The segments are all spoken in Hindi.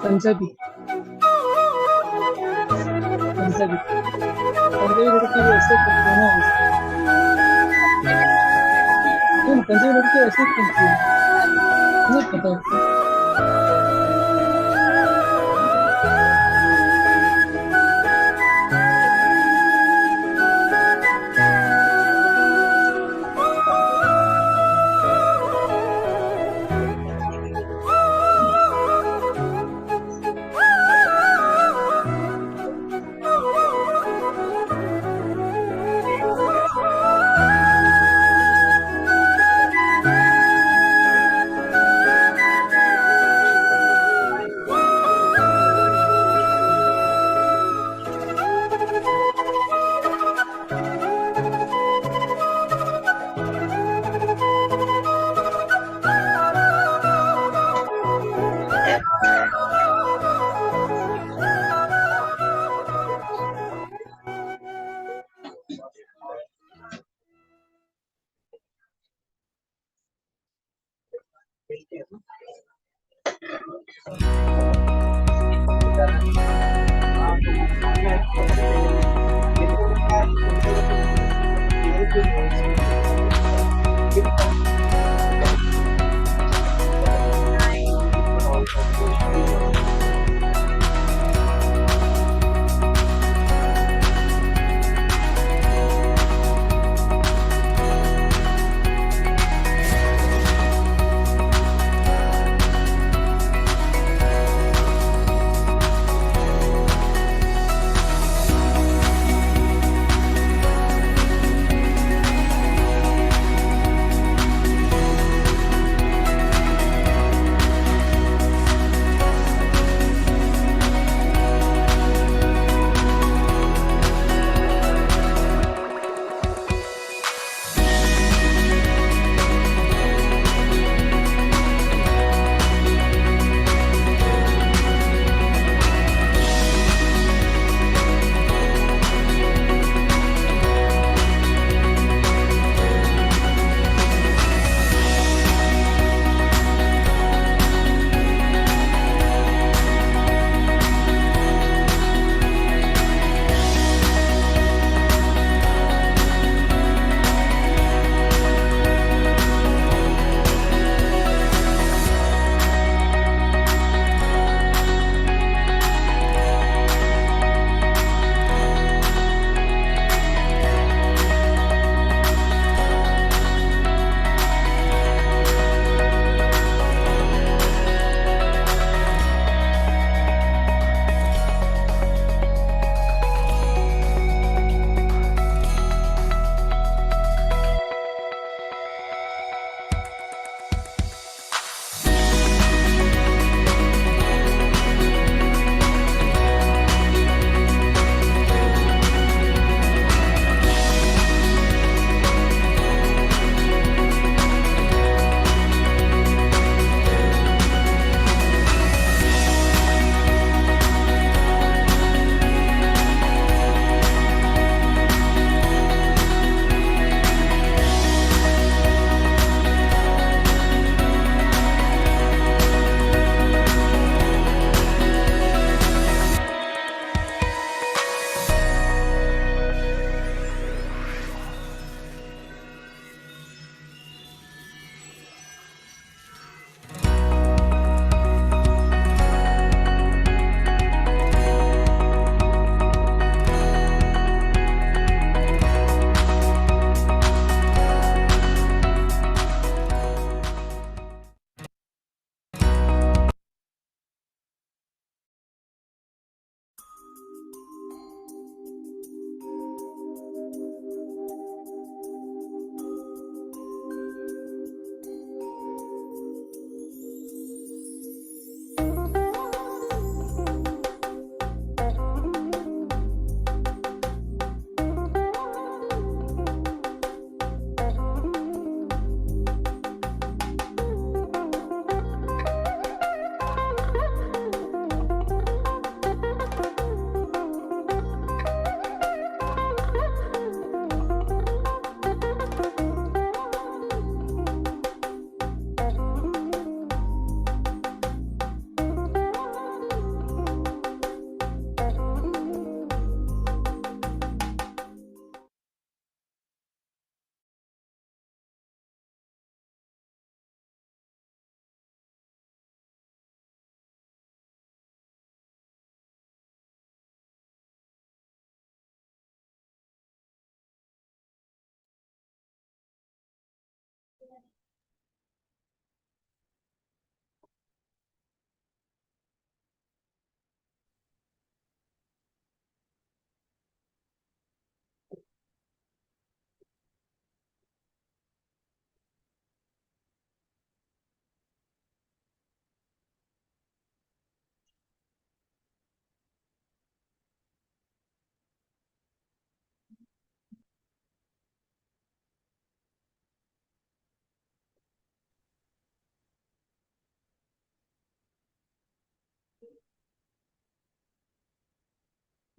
पंजाबी पंजाबी पंजाबी लड़की ऐसे करती है ना। क्यों पंजाबी लड़की ऐसे करती है? नहीं पता आपको?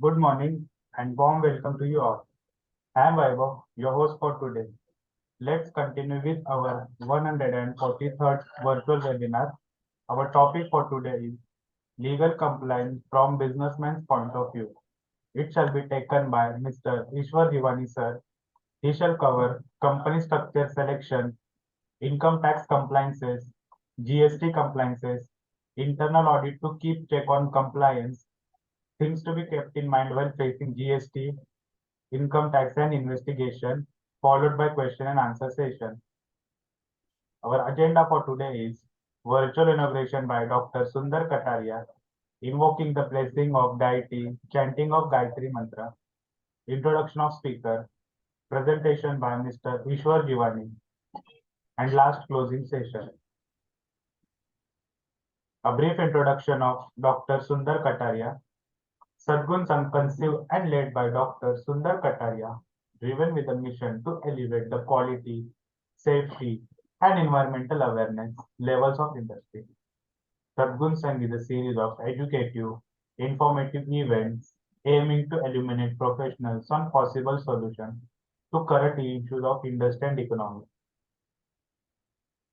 Good morning and warm welcome to you all. I am Vaibhav, your host for today. Let's continue with our 143rd virtual webinar. Our topic for today is legal compliance from businessman's point of view. It shall be taken by Mr. Ishwar Divani sir. He shall cover company structure selection, income tax compliances, GST compliances, internal audit to keep check on compliance, things to be kept in mind while facing GST, income tax and investigation, followed by question and answer session. Our agenda for today is virtual inauguration by Dr. Sundar Kataria, invoking the blessing of deity, chanting of Gayatri Mantra, introduction of speaker, presentation by Mr. Ishwar Jivani, and last closing session. A brief introduction of Dr. Sundar Kataria. Sadgun Sangh conceived and led by Dr. Sundar Kataria, driven with a mission to elevate the quality, safety, and environmental awareness levels of industry. Sadgun Sangh is a series of educative, informative events aiming to illuminate professionals on possible solutions to current issues of industry and economy.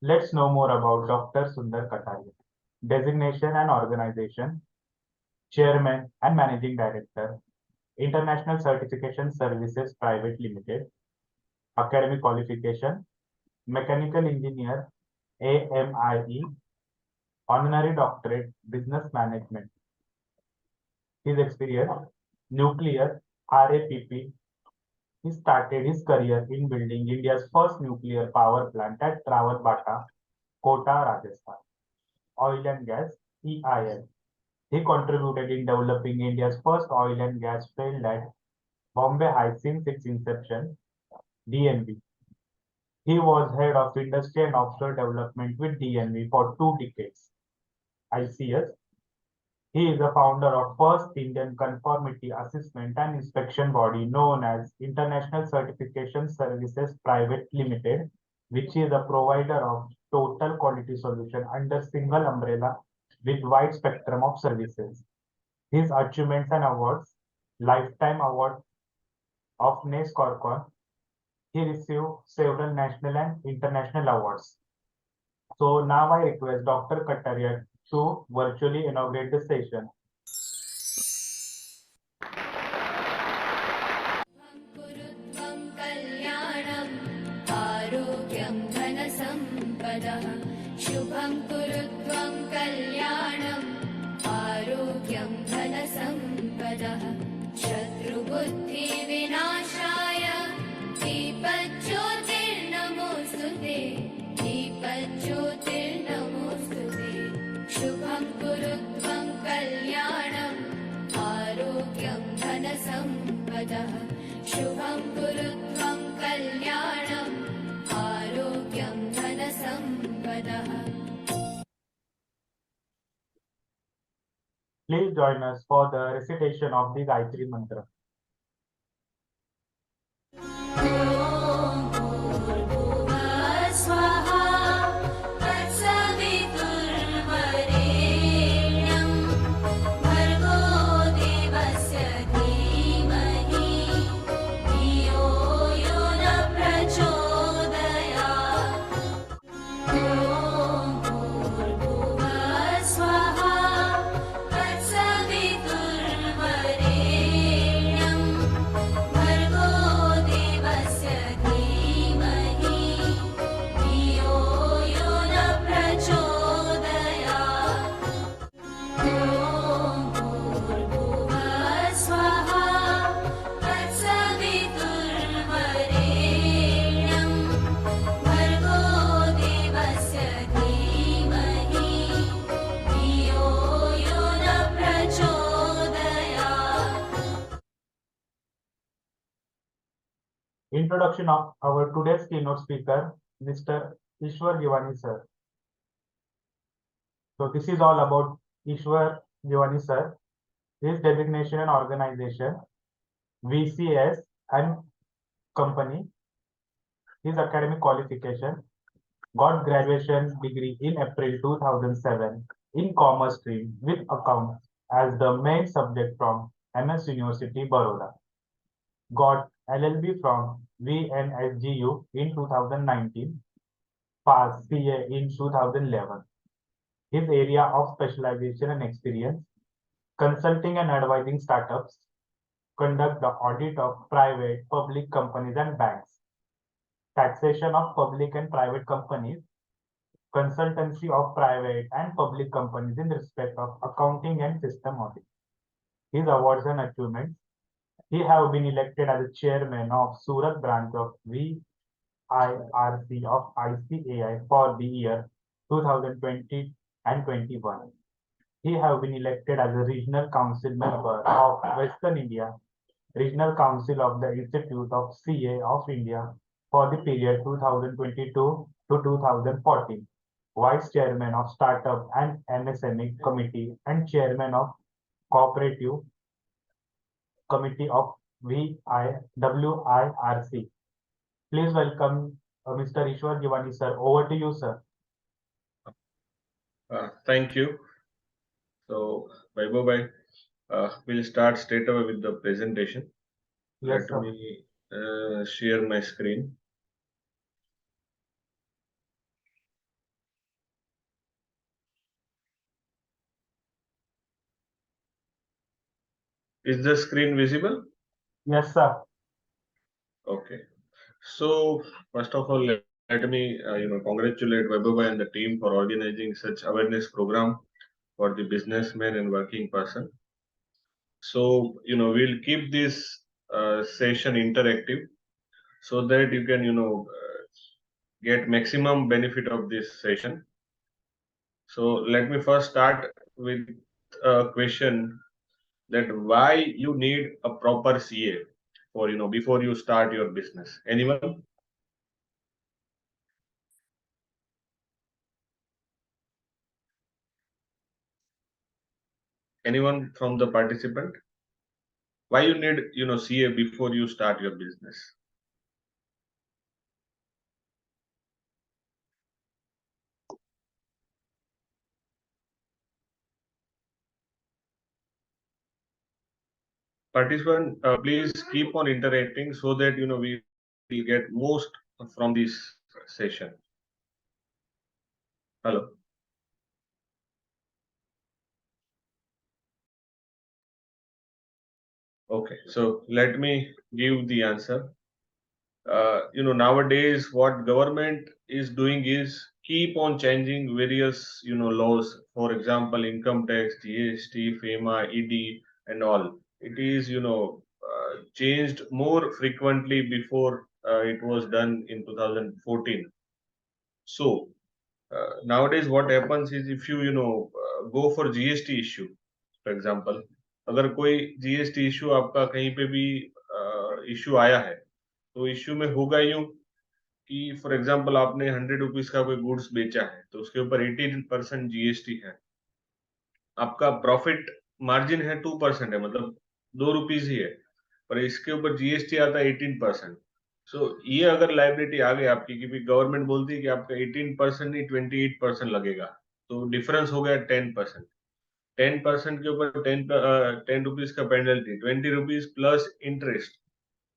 Let's know more about Dr. Sundar Kataria. Designation and organization, Chairman and Managing Director, International Certification Services Private Limited, academic qualification, Mechanical Engineer, AMIE, Honorary Doctorate, Business Management. His experience, nuclear, RAPP. He started his career in building India's first nuclear power plant at Travalbata, Kota, Rajasthan. Oil and gas, EIL. He contributed in developing India's first oil and gas field at Bombay High since its inception, DNV. He was head of industry and offshore development with DNV for 2 decades. ICS. He is the founder of first Indian conformity assessment and inspection body known as International Certification Services Private Limited, which is a provider of total quality solution under single umbrella with wide spectrum of services. His achievements and awards, Lifetime Award of NES Corcon. He received several national and international awards. So now I request Dr. Kataria to virtually inaugurate the session. कुरुत्वं कल्याणम् आरोग्यं धनसम्पदः शुभं कुरुत्वं कल्याणम् आरोग्यं धनसम्पदः शत्रुबुद्धिविनाशाय दीपज्योतिर्नमोऽस्तु ते दीपज्योतिर्नमोऽस्तु ते शुभं कुरुत्वं कल्याणम् आरोग्यं धनसम्पदः शुभं कुरुत्वं कल्याणम् आरोग्यं धनसम्पदः. Please join us for the recitation of the Gayatri Mantra. Introduction of our today's keynote speaker, Mr. Ishwar Givani sir. So this is all about Ishwar Givani sir, his designation and organization, VCS and company, his academic qualification, got graduation degree in April 2007 in commerce stream with accounts as the main subject from MS University, Baroda. Got LLB from VNSGU in 2019. Passed CA in 2011. His area of specialization and experience: consulting and advising startups, conduct the audit of private, public companies and banks, taxation of public and private companies, consultancy of private and public companies in respect of accounting and system audit. His awards and achievements: he have been elected as the chairman of Surat branch of VIRC of ICAI for the year 2020 and 21. He have been elected as a regional council member of Western India Regional Council of the Institute of CA of India for the period 2022 to 2014, Vice Chairman of Startup and MSME Committee and Chairman of Cooperative Committee of WIRC. Please welcome Mr. Ishwar Givani, sir. Over to you, sir. Thank you. So, Vaibhav bhai, we'll start straight away with the presentation. Yes, Let sir. me share my screen. Is the screen visible? Yes, sir. Okay. So, first of all, let me congratulate Vaibhav bhai and the team for organizing such awareness program for the businessman and working person. So, we'll keep this session interactive so that you can, get maximum benefit of this session. So let me first start with a question that why you need a proper CA for, before you start your business. Anyone? Anyone from the participant? Why you need, CA before you start your business? Participant, please keep on interacting so that we will get most from this session. Hello. Okay, so let me give the answer. Nowadays what government is doing is keep on changing various laws. For example, income tax, GST, FEMA, ED, and all. It is changed more frequently before it was done in 2014. So nowadays what happens is if you go for GST issue, for example, अगर कोई GST issue आपका कहीं पे भी issue आया है, तो इश्यू में होगा यूं कि फॉर एग्जांपल आपने 100 रुपीज का कोई गुड्स बेचा है तो उसके ऊपर 18% जीएसटी है, आपका प्रॉफिट मार्जिन है 2% है, मतलब 2 रुपीज ही है, पर इसके ऊपर जीएसटी आता है 18%. सो ये अगर लाइबिलिटी आ गई आपकी कि गवर्नमेंट बोलती है कि आपका 18% नहीं 28% लगेगा, तो डिफरेंस हो गया 10%. 10% के ऊपर 10 रुपीज का पेनल्टी, 20 रुपीज प्लस इंटरेस्ट.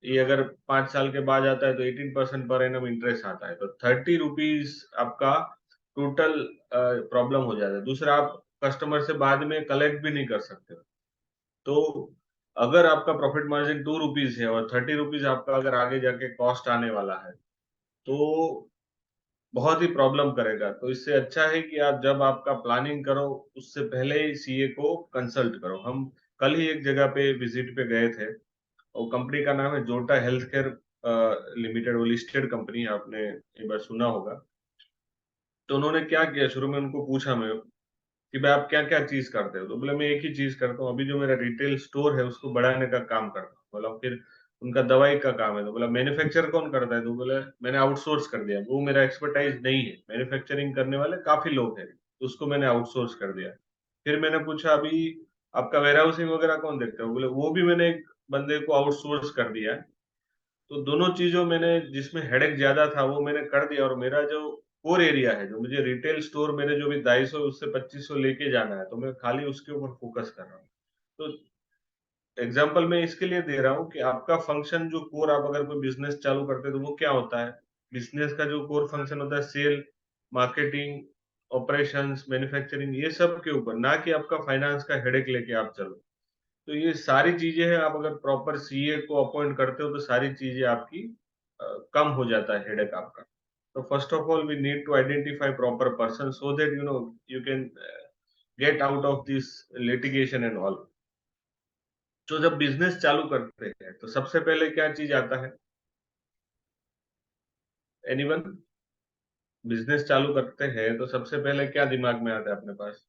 ये अगर 5 साल के बाद आता है तो 18% पर एनम इंटरेस्ट आता है, तो 30 रुपीज आपका टोटल प्रॉब्लम हो जाता है. दूसरा, आप कस्टमर से बाद में कलेक्ट भी नहीं कर सकते. तो अगर आपका प्रॉफिट मार्जिन 2 रुपीज है और 30 रुपीज आपका अगर आगे जाके कॉस्ट आने वाला है तो बहुत ही प्रॉब्लम करेगा. तो इससे अच्छा है कि आप जब आपका प्लानिंग करो उससे पहले ही सीए को कंसल्ट करो. हम कल ही एक जगह पे विजिट पे गए थे, और कंपनी का नाम है जोटा हेल्थ केयर लिमिटेड, वो लिस्टेड कंपनी है, आपने एक बार सुना होगा. तो उन्होंने क्या किया, शुरू में उनको पूछा मैं कि भाई आप क्या क्या चीज करते हो, तो बोले मैं एक ही चीज करता हूँ, अभी जो मेरा रिटेल स्टोर है उसको बढ़ाने का काम करता हूँ. बोला फिर उनका दवाई का काम है, तो बोला मैन्युफैक्चर कौन करता है, तो बोले मैंने आउटसोर्स कर दिया, वो मेरा एक्सपर्टाइज नहीं है, मैन्युफैक्चरिंग करने वाले काफी लोग हैं, तो उसको मैंने आउटसोर्स कर दिया. फिर मैंने पूछा अभी आपका वेयर हाउसिंग वगैरह कौन देखता है, बोले वो भी मैंने एक बंदे को आउटसोर्स कर दिया. तो दोनों चीजों मैंने जिसमें हेडेक ज्यादा था वो मैंने कर दिया, और मेरा जो कोर एरिया है, जो मुझे रिटेल स्टोर मेरे जो भी 250 उससे 2500 लेके जाना है, तो मैं खाली उसके ऊपर फोकस कर रहा हूँ. तो एग्जाम्पल मैं इसके लिए दे रहा हूँ कि आपका फंक्शन जो कोर, आप अगर कोई बिजनेस चालू करते हैं तो वो क्या होता है? बिजनेस का जो कोर फंक्शन होता है सेल, मार्केटिंग, ऑपरेशंस, मैन्युफैक्चरिंग, ये सब के ऊपर, ना कि आपका फाइनेंस का हेडेक लेके आप चलो। तो ये सारी चीजें हैं, आप अगर प्रॉपर सीए को अपॉइंट करते हो तो सारी चीजें आपकी कम हो जाता है हेडेक आपका। तो first of all we need to identify proper person so that you can get out of this litigation and all. तो जब बिजनेस चालू करते हैं तो सबसे पहले क्या चीज आता है? एनीवन? बिजनेस चालू करते हैं तो सबसे पहले क्या दिमाग में आता है अपने पास?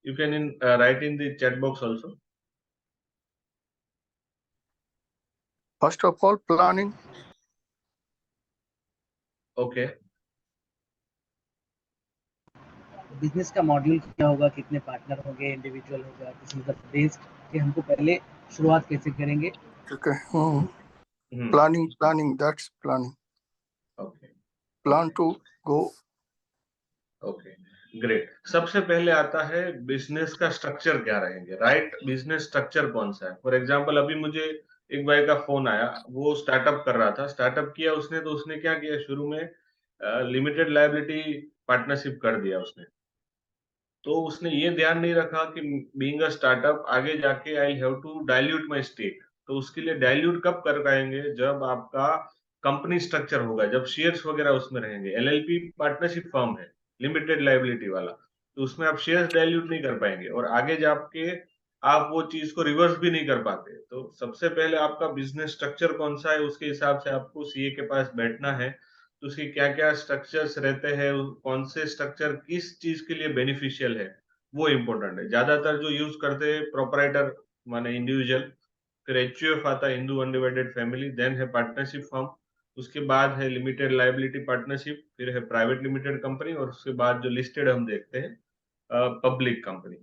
You can write in the chat box also. First of all, planning. Okay, business का मॉड्यूल क्या होगा, कितने पार्टनर होंगे, इंडिविजुअल होगा, किस मतलब बेस्ड कि हमको पहले शुरुआत कैसे करेंगे। Okay. Planning. That's planning. Okay, Plan to go. Okay, great. सबसे पहले आता है बिजनेस का स्ट्रक्चर क्या रहेंगे, राइट? बिजनेस स्ट्रक्चर कौन सा है? फॉर एग्जांपल अभी मुझे एक भाई का फोन आया, वो स्टार्टअप कर रहा था, स्टार्टअप किया उसने, तो उसने क्या किया, शुरू में लिमिटेड लायबिलिटी पार्टनरशिप कर दिया उसने। तो उसने ये ध्यान नहीं रखा कि बीइंग अ स्टार्टअप आगे जाके I have to dilute my stake. तो उसके लिए डाइल्यूट कब कर पाएंगे? जब आपका कंपनी स्ट्रक्चर होगा, जब शेयर्स वगैरह उसमें रहेंगे। एलएलपी पार्टनरशिप फर्म है, लिमिटेड लायबिलिटी वाला, तो उसमें आप शेयर्स डाइल्यूट नहीं कर पाएंगे और आगे जाके आप वो चीज को रिवर्स भी नहीं कर पाते। तो सबसे पहले आपका बिजनेस स्ट्रक्चर कौन सा है, उसके हिसाब से आपको सीए के पास बैठना है। तो उसके क्या क्या स्ट्रक्चर्स रहते हैं, कौन से स्ट्रक्चर किस चीज के लिए बेनिफिशियल है, वो इम्पोर्टेंट है। ज्यादातर जो यूज करते हैं प्रोपराइटर माने इंडिविजुअल, फिर एचयूएफ आता है, हिंदू अनडिवाइडेड फैमिली, देन है पार्टनरशिप फर्म, उसके बाद है लिमिटेड लायबिलिटी पार्टनरशिप, फिर है प्राइवेट लिमिटेड कंपनी, और उसके बाद जो लिस्टेड हम देखते हैं पब्लिक कंपनी।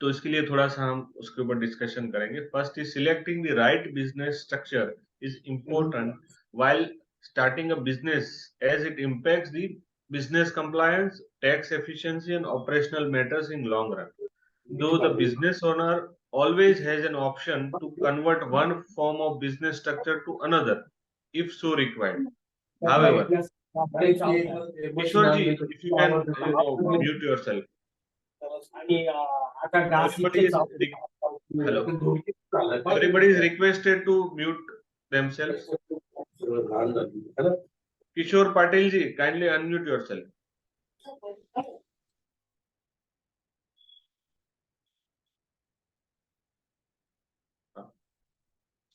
तो इसके लिए थोड़ा सा हम उसके ऊपर डिस्कशन करेंगे। First is selecting the right business structure is important while starting a business as it impacts the business compliance, tax efficiency and operational matters in long run. Though the business owner always has an option to convert one form of business structure to another if so required. However, Kishorji, if you can, mute yourself. Everybody is hello. Everybody is requested to mute themselves. Kishore Patel ji, kindly unmute yourself.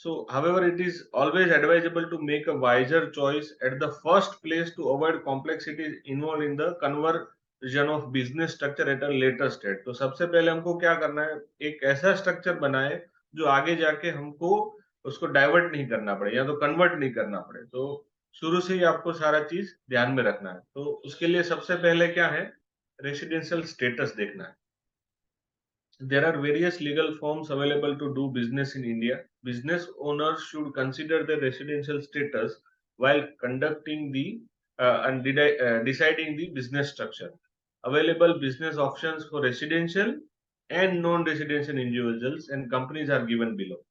So, however, it is always advisable to make a wiser choice at the first place to avoid complexities involved in the conversion of business structure at a later stage. तो सबसे पहले हमको क्या करना है, एक ऐसा स्ट्रक्चर बनाए जो आगे जाके हमको उसको डाइवर्ट नहीं करना पड़े या तो कन्वर्ट नहीं करना पड़े। तो शुरू से ही आपको सारा चीज ध्यान में रखना है। तो उसके लिए सबसे पहले क्या है, रेसिडेंशियल स्टेटस देखना है। There are various legal forms available to do business in India. Business owners should consider their residential status while conducting the deciding the business structure. Available business options for residential and non-residential individuals and companies are given below.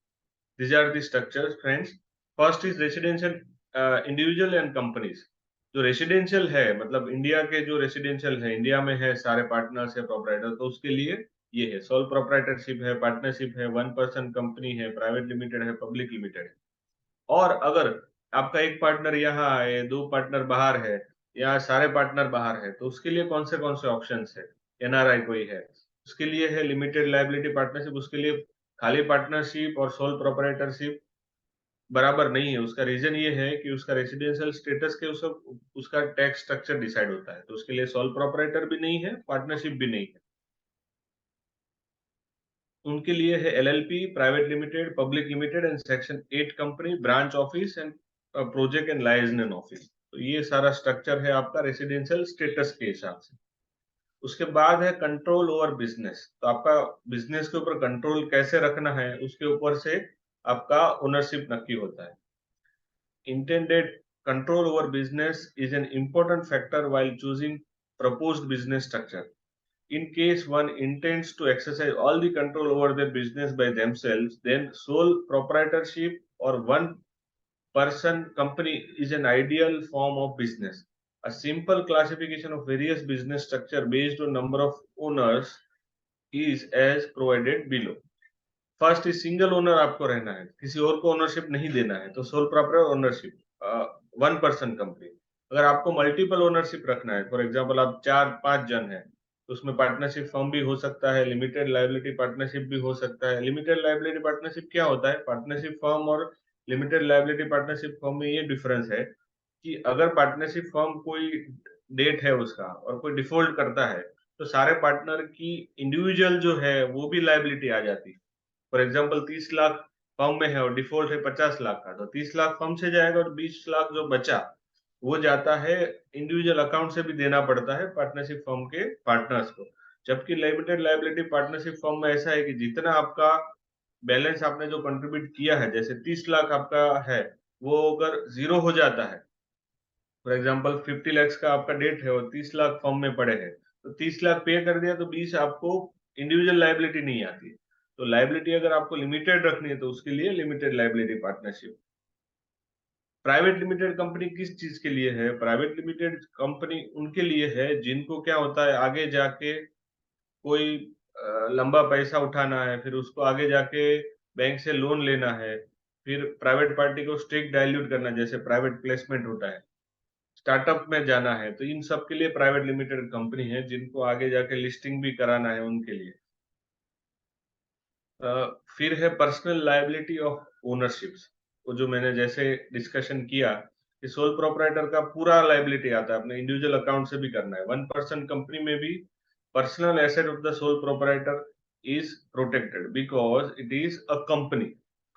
These are the structures, friends. First is residential individual and companies. जो रेसिडेंशियल है, मतलब इंडिया के जो रेसिडेंशियल है, इंडिया में है सारे पार्टनर्स है प्रोपराइटर, तो उसके लिए ये है सोल प्रोपराइटरशिप है, पार्टनरशिप है, वन पर्सन कंपनी है, प्राइवेट लिमिटेड है, पब्लिक लिमिटेड है। और अगर आपका एक पार्टनर यहाँ है, दो पार्टनर बाहर है, या सारे पार्टनर बाहर है, तो उसके लिए कौन से ऑप्शंस है? एनआरआई कोई है, उसके लिए है लिमिटेड लायबिलिटी पार्टनरशिप, उसके लिए खाली पार्टनरशिप और सोल प्रोपराइटरशिप बराबर नहीं है। उसका रीजन ये है कि उसका रेसिडेंशियल स्टेटस के उसका टैक्स स्ट्रक्चर डिसाइड होता है। तो उसके लिए सोल प्रोपराइटर भी नहीं है, पार्टनरशिप भी नहीं है। उनके लिए है LLP, private limited, public limited and section 8 company, branch office and project and liaison office. तो ये सारा स्ट्रक्चर है आपका रेसिडेंशियल स्टेटस के हिसाब से। उसके बाद है कंट्रोल ओवर बिजनेस। तो आपका बिजनेस के ऊपर कंट्रोल कैसे रखना है, उसके ऊपर से आपका ओनरशिप नक्की होता है। Intended control over business is an important factor while choosing proposed business structure. in case one intends to exercise all the control over their business by themselves, then sole proprietorship or one person company is an ideal form of business. A simple classification of various business structure based on number of owners is as provided below. First is single owner आपको रहना है, किसी और को ओनरशिप नहीं देना है, तो sole proper ownership, one person company. अगर आपको मल्टीपल ओनरशिप रखना है, फॉर एग्जांपल आप 4-5 जन हैं, तो उसमें पार्टनरशिप फर्म भी हो सकता है, लिमिटेड लायबिलिटी पार्टनरशिप भी हो सकता है। लिमिटेड लायबिलिटी पार्टनरशिप क्या होता है? पार्टनरशिप फर्म और लिमिटेड लायबिलिटी पार्टनरशिप फर्म में ये डिफरेंस है कि अगर पार्टनरशिप फर्म कोई डेट है उसका और कोई डिफॉल्ट करता है, तो सारे पार्टनर की इंडिविजुअल जो है वो भी लायबिलिटी आ जाती है। फॉर एग्जाम्पल 30 लाख फर्म में है और डिफॉल्ट है 50 लाख का, तो 30 लाख फर्म से जाएगा और 20 लाख जो बचा वो जाता है इंडिविजुअल अकाउंट से भी देना पड़ता है पार्टनरशिप फर्म के पार्टनर्स को। जबकि लिमिटेड लायबिलिटी पार्टनरशिप फर्म में ऐसा है कि जितना आपका बैलेंस आपने जो कंट्रीब्यूट किया है, जैसे 30 लाख आपका है, वो अगर जीरो हो जाता है, फॉर एग्जाम्पल 50 लाख का आपका डेट है और 30 लाख फर्म में पड़े हैं, तो 30 लाख पे कर दिया तो 20 आपको इंडिविजुअल लायबिलिटी नहीं आती। तो लायबिलिटी अगर आपको लिमिटेड रखनी है तो उसके लिए limited liability partnership. Private limited company किस चीज के लिए है? प्राइवेट लिमिटेड कंपनी उनके लिए है जिनको क्या होता है, आगे जाके कोई लंबा पैसा उठाना है, फिर उसको आगे जाके बैंक से लोन लेना है, फिर प्राइवेट पार्टी को स्टेक डाइल्यूट करना, जैसे प्राइवेट प्लेसमेंट होता है, स्टार्टअप में जाना है, तो इन सब के लिए प्राइवेट लिमिटेड कंपनी है, जिनको आगे जाके लिस्टिंग भी कराना है उनके लिए। फिर है पर्सनल लायबिलिटी ऑफ ओनरशिप्स, वो जो मैंने जैसे डिस्कशन किया कि सोल प्रोपराइटर का पूरा लायबिलिटी आता है, अपने इंडिविजुअल अकाउंट से भी करना है। वन पर्सन कंपनी में भी personal asset of the sole proprietor is protected because it is a company.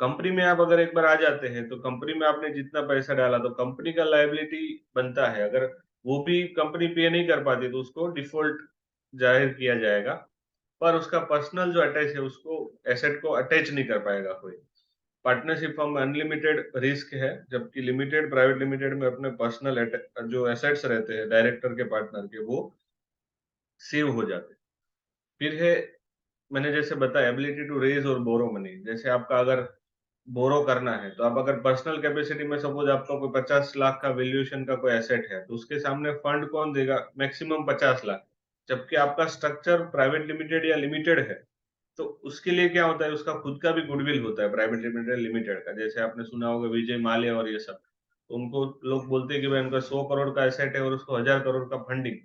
Company में आप अगर एक बार आ जाते हैं तो कंपनी में आपने जितना पैसा डाला तो कंपनी का लायबिलिटी बनता है। अगर वो भी कंपनी पे नहीं कर पाती तो उसको डिफॉल्ट जाहिर किया जाएगा, पर उसका पर्सनल जो अटैच है उसको एसेट को अटैच नहीं कर पाएगा कोई। पार्टनरशिप फर्म में अनलिमिटेड रिस्क है, जबकि लिमिटेड प्राइवेट लिमिटेड में अपने पर्सनल जो एसेट्स रहते हैं डायरेक्टर के पार्टनर के, वो सेव हो जाते हैं। फिर है, मैंने जैसे बताया, एबिलिटी टू रेज और बोरो मनी। जैसे आपका अगर बोरो करना है तो आप अगर पर्सनल कैपेसिटी में सपोज आपका कोई 50 लाख का वैल्यूएशन का कोई एसेट है, तो उसके सामने फंड कौन देगा? मैक्सिमम 50 लाख। जबकि आपका स्ट्रक्चर प्राइवेट लिमिटेड या लिमिटेड है, तो उसके लिए क्या होता है, उसका खुद का भी गुडविल होता है प्राइवेट लिमिटेड लिमिटेड का। जैसे आपने सुना होगा विजय माल्या और ये सब, तो उनको लोग बोलते हैं कि भाई उनका 100 करोड़ का एसेट है और उसको 1000 करोड़ का फंडिंग।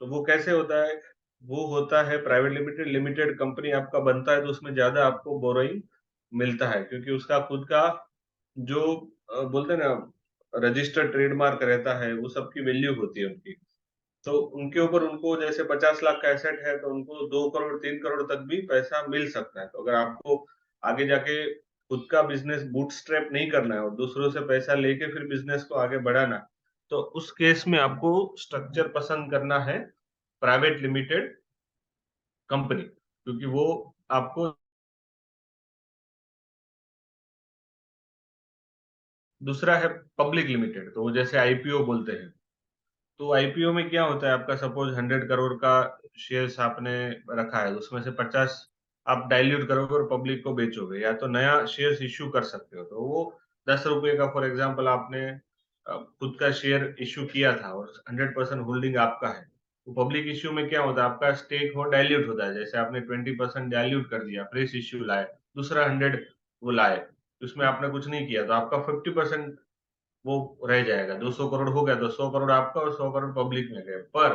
तो वो कैसे होता है? वो होता है प्राइवेट लिमिटेड लिमिटेड कंपनी आपका बनता है तो उसमें ज्यादा आपको बोरोइंग मिलता है, क्योंकि उसका खुद का जो बोलते हैं ना रजिस्टर्ड ट्रेडमार्क रहता है, वो सबकी वैल्यू होती है उनकी। तो उनके ऊपर उनको जैसे 50 लाख का एसेट है तो उनको 2 करोड़ 3 करोड़ तक भी पैसा मिल सकता है। तो अगर आपको आगे जाके खुद का बिजनेस बूटस्ट्रैप नहीं करना है और दूसरों से पैसा लेके फिर बिजनेस को आगे बढ़ाना, तो उस केस में आपको स्ट्रक्चर पसंद करना है प्राइवेट लिमिटेड कंपनी, क्योंकि वो आपको। दूसरा है पब्लिक लिमिटेड, तो वो जैसे आईपीओ बोलते हैं। तो आईपीओ में क्या होता है, आपका सपोज 100 करोड़ का शेयर्स आपने रखा है, उसमें से 50 आप डाइल्यूट करोगे और पब्लिक को बेचोगे, या तो नया शेयर्स इश्यू कर सकते हो। तो वो 10 रुपए का फॉर एग्जांपल आपने खुद का शेयर इश्यू किया था और 100% होल्डिंग आपका है, तो पब्लिक इश्यू में क्या होता है, आपका स्टेक हो डाइल्यूट होता है। जैसे आपने 20% डाइल्यूट कर दिया, फ्रेश इश्यू लाए, दूसरा 100 वो लाए, उसमें आपने कुछ नहीं किया, तो आपका 50% वो रह जाएगा। 200 करोड़ हो गया तो 100 करोड़ आपका और 100 करोड़ पब्लिक में गए। पर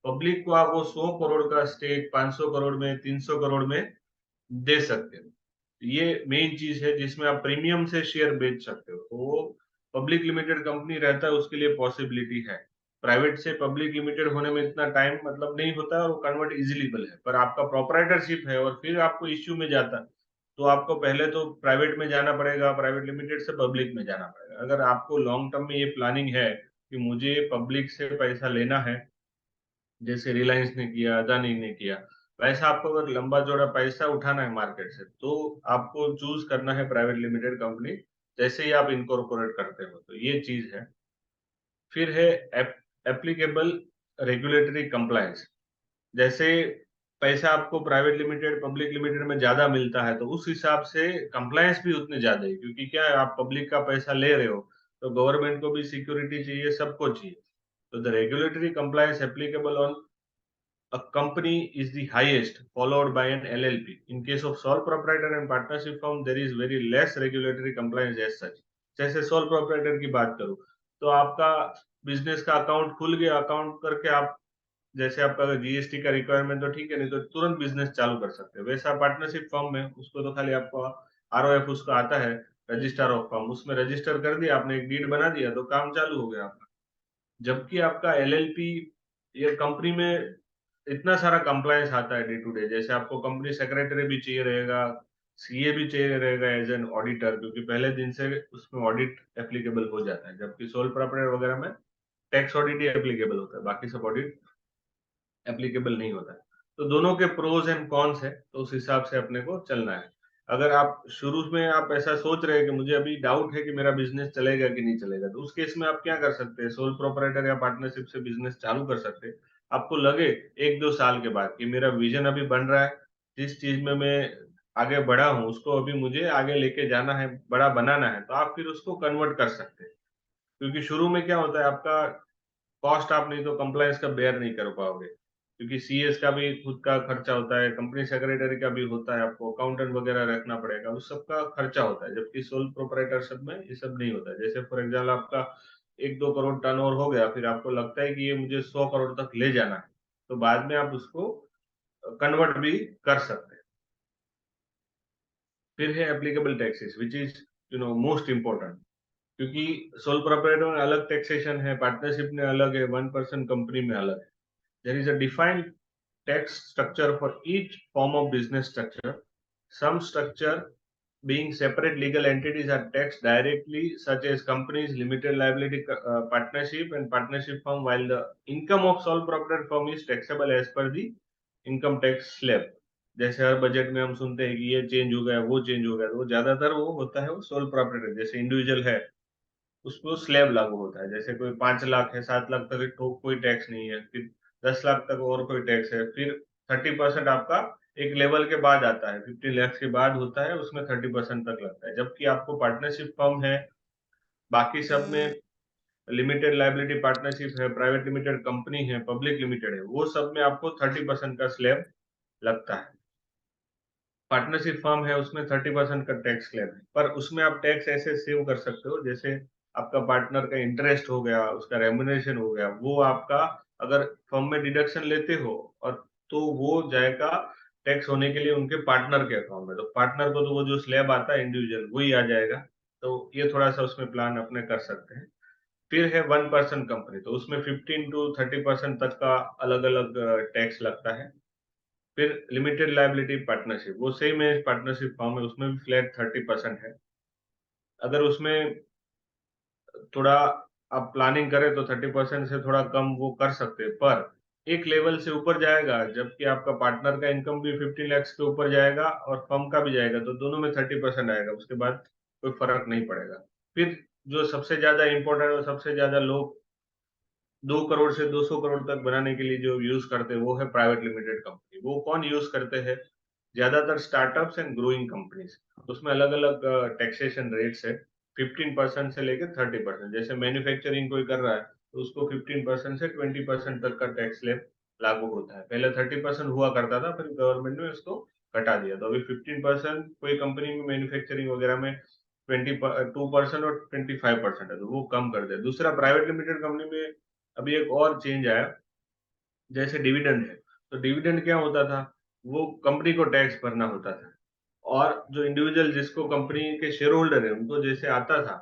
पब्लिक को आप वो 100 करोड़ का स्टेक 500 करोड़ में, 300 करोड़ में दे सकते हो। ये मेन चीज है जिसमें आप प्रीमियम से शेयर बेच सकते हो। तो वो पब्लिक लिमिटेड कंपनी रहता है, उसके लिए पॉसिबिलिटी है। प्राइवेट से पब्लिक लिमिटेड होने में इतना टाइम मतलब नहीं होता है और वो कन्वर्ट इजिलीबल है। पर आपका प्रोपराइटरशिप है और फिर आपको इश्यू में जाता है, तो आपको पहले तो प्राइवेट में जाना पड़ेगा, प्राइवेट लिमिटेड से पब्लिक में जाना पड़ेगा। अगर आपको लॉन्ग टर्म में ये प्लानिंग है कि मुझे पब्लिक से पैसा लेना है, जैसे रिलायंस ने किया, अदानी ने किया, वैसा आपको अगर लंबा चौड़ा पैसा उठाना है मार्केट से, तो आपको चूज करना है प्राइवेट लिमिटेड कंपनी, जैसे ही आप इनकॉर्पोरेट करते हो। तो ये चीज है। फिर है एप्लीकेबल रेगुलेटरी कंप्लायंस। जैसे पैसा आपको प्राइवेट लिमिटेड पब्लिक लिमिटेड में ज्यादा मिलता है, तो उस हिसाब से कंप्लायंस भी उतने ज्यादा है, क्योंकि क्या है, आप पब्लिक का पैसा ले रहे हो तो गवर्नमेंट को भी सिक्योरिटी चाहिए, सबको चाहिए। तो the regulatory compliance applicable on a company is the highest, followed by an LLP. In case of sole proprietor and partnership firm, there is very less regulatory compliance as such. जैसे sole proprietor की बात करूं, तो आपका बिजनेस का अकाउंट खुल गया, अकाउंट करके आप जैसे आपका अगर जीएसटी का रिक्वायरमेंट तो ठीक है, नहीं तो तुरंत बिजनेस चालू कर सकते हैं। वैसा पार्टनरशिप फर्म में उसको तो खाली आपको आरओएफ उसका आता है, रजिस्टर ऑफ फर्म, उसमें रजिस्टर कर दिया आपने, एक डीड बना दिया, तो काम चालू हो गया आपका। जबकि आपका एलएलपी या कंपनी में इतना सारा कंप्लायंस आता है डे टू डे, जैसे आपको कंपनी सेक्रेटरी भी चाहिए रहेगा, सीए भी चाहिए रहेगा एज एन ऑडिटर, क्योंकि पहले दिन से उसमें ऑडिट एप्लीकेबल हो जाता है। जबकि सोल प्रोप्राइटर वगैरह में टैक्स ऑडिट ही एप्लीकेबल होता है, बाकी सब ऑडिट एप्लीकेबल नहीं होता है। तो दोनों के प्रोज एंड कॉन्स है, तो उस हिसाब से अपने को चलना है। अगर आप शुरू में आप ऐसा सोच रहे हैं कि मुझे अभी डाउट है कि मेरा बिजनेस चलेगा कि नहीं चलेगा, तो उस केस में आप क्या कर सकते हैं, सोल प्रोप्राइटर या पार्टनरशिप से बिजनेस चालू कर सकते हैं। आपको लगे 1-2 साल के बाद कि मेरा विजन अभी बन रहा है, जिस चीज में मैं आगे बढ़ा हूं उसको अभी मुझे आगे लेके जाना है, बड़ा बनाना है, तो आप फिर उसको कन्वर्ट कर सकते हैं। क्योंकि शुरू में क्या होता है, आपका कॉस्ट आप नहीं तो कंप्लायंस का बेयर नहीं कर पाओगे, क्योंकि सीएस का भी खुद का खर्चा होता है, कंपनी सेक्रेटरी का भी होता है, आपको अकाउंटेंट वगैरह रखना पड़ेगा, उस सब का खर्चा होता है। जबकि सोल प्रोप्राइटरशिप में ये सब नहीं होता है। जैसे फॉर एग्जाम्पल आपका 1-2 करोड़ टर्नओवर हो गया, फिर आपको लगता है कि ये मुझे 100 करोड़ तक ले जाना है, तो बाद में आप उसको कन्वर्ट भी कर सकते हैं। फिर है applicable taxes, which is most important, क्योंकि सोल प्रोप्राइटर में अलग टैक्सेशन है, पार्टनरशिप में अलग है, 1% कंपनी में अलग है। There is a defined tax structure for each form of business structure. Some structure being separate legal entities are taxed directly, such as companies, limited liability partnership and partnership firm, while the income of sole proprietor firm is taxable as per the income tax slab. जैसे हर बजट में हम सुनते हैं कि ये चेंज हो गया, वो चेंज हो गया, तो वो ज्यादातर वो होता है वो सोल प्रोप्राइटर। जैसे इंडिविजुअल है उसको स्लैब लागू होता है, जैसे कोई 5 लाख है, 7 लाख तक तो कोई टैक्स नहीं है, फिर 10 लाख तक और कोई टैक्स है, फिर 30% आपका एक लेवल के बाद आता है, 50 लाख के बाद होता है, उसमें 30% तक लगता है। जबकि आपको पार्टनरशिप फर्म है, बाकी सब में लिमिटेड लाइबिलिटी पार्टनरशिप है, प्राइवेट लिमिटेड कंपनी है, पब्लिक लिमिटेड है, वो सब में आपको 30% का स्लैब लगता है। पार्टनरशिप फर्म है उसमें 30% का टैक्स स्लैब है, पर उसमें आप टैक्स ऐसे सेव कर सकते हो, जैसे आपका पार्टनर का इंटरेस्ट हो गया, उसका रेम्युनरेशन हो गया, वो आपका अगर फर्म में डिडक्शन लेते हो और तो वो जाएगा टैक्स होने के लिए उनके पार्टनर के अकाउंट में, तो पार्टनर को तो वो जो स्लैब आता है इंडिविजुअल वही आ जाएगा। तो ये थोड़ा सा उसमें प्लान अपने कर सकते हैं। फिर है 1% कंपनी, तो उसमें 15 to 30% तक का अलग अलग टैक्स लगता है। फिर लिमिटेड लायबिलिटी पार्टनरशिप, वो सेम है पार्टनरशिप फॉर्म है, उसमें भी फ्लैट 30% है। अगर उसमें थोड़ा आप प्लानिंग करें तो 30% से थोड़ा कम वो कर सकते हैं, पर एक लेवल से ऊपर जाएगा, जबकि आपका पार्टनर का इनकम भी 50 लाख के ऊपर जाएगा और फर्म का भी जाएगा, तो दोनों में 30% आएगा, उसके बाद कोई फर्क नहीं पड़ेगा। फिर जो सबसे ज्यादा इंपॉर्टेंट और सबसे ज्यादा लोग 2 करोड़ से 200 करोड़ तक बनाने के लिए जो यूज करते हैं वो है प्राइवेट लिमिटेड कंपनी। वो कौन यूज करते हैं? ज्यादातर स्टार्टअप्स एंड ग्रोइंग कंपनीज। उसमें अलग अलग टैक्सेशन रेट्स है, 15% से लेकर 30%। जैसे मैन्युफैक्चरिंग कोई कर रहा है तो उसको 15% से 20% तक का टैक्स स्लैब लागू होता है। पहले 30% हुआ करता था, फिर गवर्नमेंट ने उसको घटा दिया, तो अभी 15% कोई कंपनी में मैन्युफैक्चरिंग वगैरह में 22% और 25% है, तो वो कम कर दिया। दूसरा, प्राइवेट लिमिटेड कंपनी में अभी एक और चेंज आया, जैसे डिविडेंड है, तो डिविडेंड क्या होता था, वो कंपनी को टैक्स भरना होता था, और जो इंडिविजुअल जिसको कंपनी के शेयर होल्डर है उनको जैसे आता था,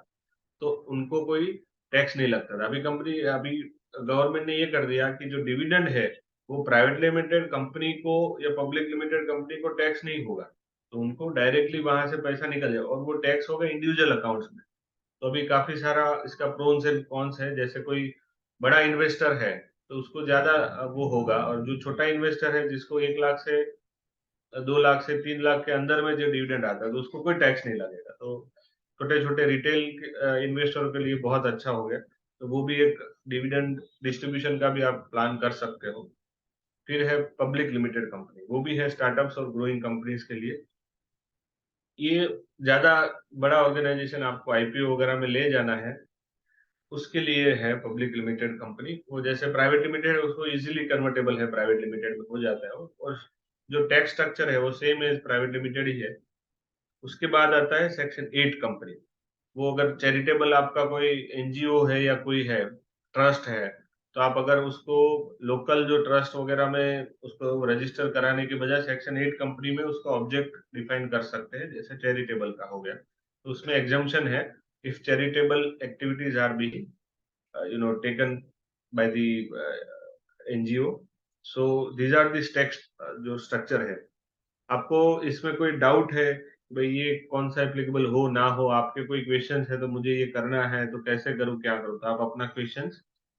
तो उनको कोई टैक्स नहीं लगता था। अभी गवर्नमेंट ने ये कर दिया कि जो डिविडेंड है वो प्राइवेट लिमिटेड कंपनी को या पब्लिक लिमिटेड कंपनी को टैक्स नहीं होगा, तो उनको डायरेक्टली वहां से पैसा निकल जाएगा और वो टैक्स होगा इंडिविजुअल अकाउंट्स में। तो अभी काफी सारा इसका प्रोन्स एंड कॉन्स है। जैसे कोई बड़ा इन्वेस्टर है तो उसको ज्यादा वो होगा, और जो छोटा इन्वेस्टर है जिसको 1 लाख से 2 लाख से 3 लाख के अंदर में जो डिविडेंड आता है तो उसको कोई टैक्स नहीं लगेगा। तो छोटे छोटे रिटेल इन्वेस्टर के लिए बहुत अच्छा हो गया। तो वो भी एक डिविडेंड डिस्ट्रीब्यूशन का भी आप प्लान कर सकते हो। फिर है पब्लिक लिमिटेड कंपनी, वो भी है स्टार्टअप्स और ग्रोइंग कंपनीज के लिए। ये ज्यादा बड़ा ऑर्गेनाइजेशन आपको आईपीओ वगैरह में ले जाना है, उसके लिए है पब्लिक लिमिटेड कंपनी। वो जैसे प्राइवेट लिमिटेड है उसको इजीली कन्वर्टेबल है, प्राइवेट लिमिटेड में हो जाता है वो, और जो टैक्स स्ट्रक्चर है वो सेम एज प्राइवेट लिमिटेड ही है। उसके बाद आता है सेक्शन 8 कंपनी। वो अगर चैरिटेबल आपका कोई एनजीओ है या कोई है ट्रस्ट है, तो आप अगर उसको लोकल जो ट्रस्ट वगैरह में उसको रजिस्टर कराने के बजाय सेक्शन 8 कंपनी में उसका ऑब्जेक्ट डिफाइन कर सकते हैं, जैसे चैरिटेबल का हो गया। तो उसमें एग्जम्पशन है, if charitable activities are being taken by the NGO, so these are the text जो स्ट्रक्चर है। आपको इसमें कोई डाउट है भाई ये कौन सा एप्लीकेबल हो ना हो, आपके कोई क्वेश्चन है तो मुझे ये करना है तो कैसे करूं क्या करूं, तो आप अपना क्वेश्चन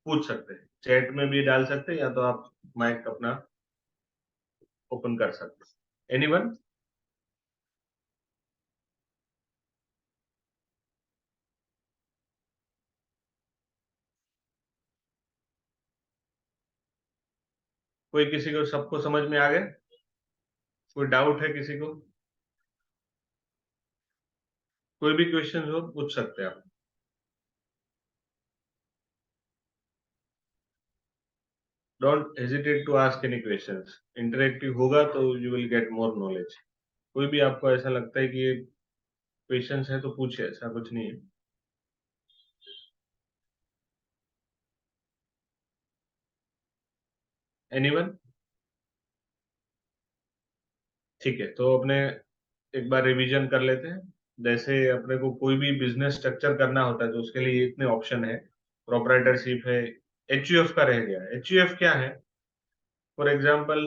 पूछ सकते हैं, चैट में भी डाल सकते हैं या तो आप माइक अपना ओपन कर सकते हैं। एनीवन? कोई किसी को सबको समझ में आ गया? कोई डाउट है किसी को? कोई भी क्वेश्चन हो पूछ सकते हैं आप। Don't hesitate to ask any questions, interactive होगा तो you will get more knowledge. कोई भी आपको ऐसा लगता है कि ये क्वेश्चंस है तो पूछे, ऐसा कुछ नहीं है। एनीवन? ठीक है, तो अपने एक बार रिवीजन कर लेते हैं। जैसे अपने को कोई भी बिजनेस स्ट्रक्चर करना होता है तो उसके लिए इतने ऑप्शन है, प्रोप्राइटरशिप है, एचयूएफ का रह गया। एचयूएफ क्या है? For example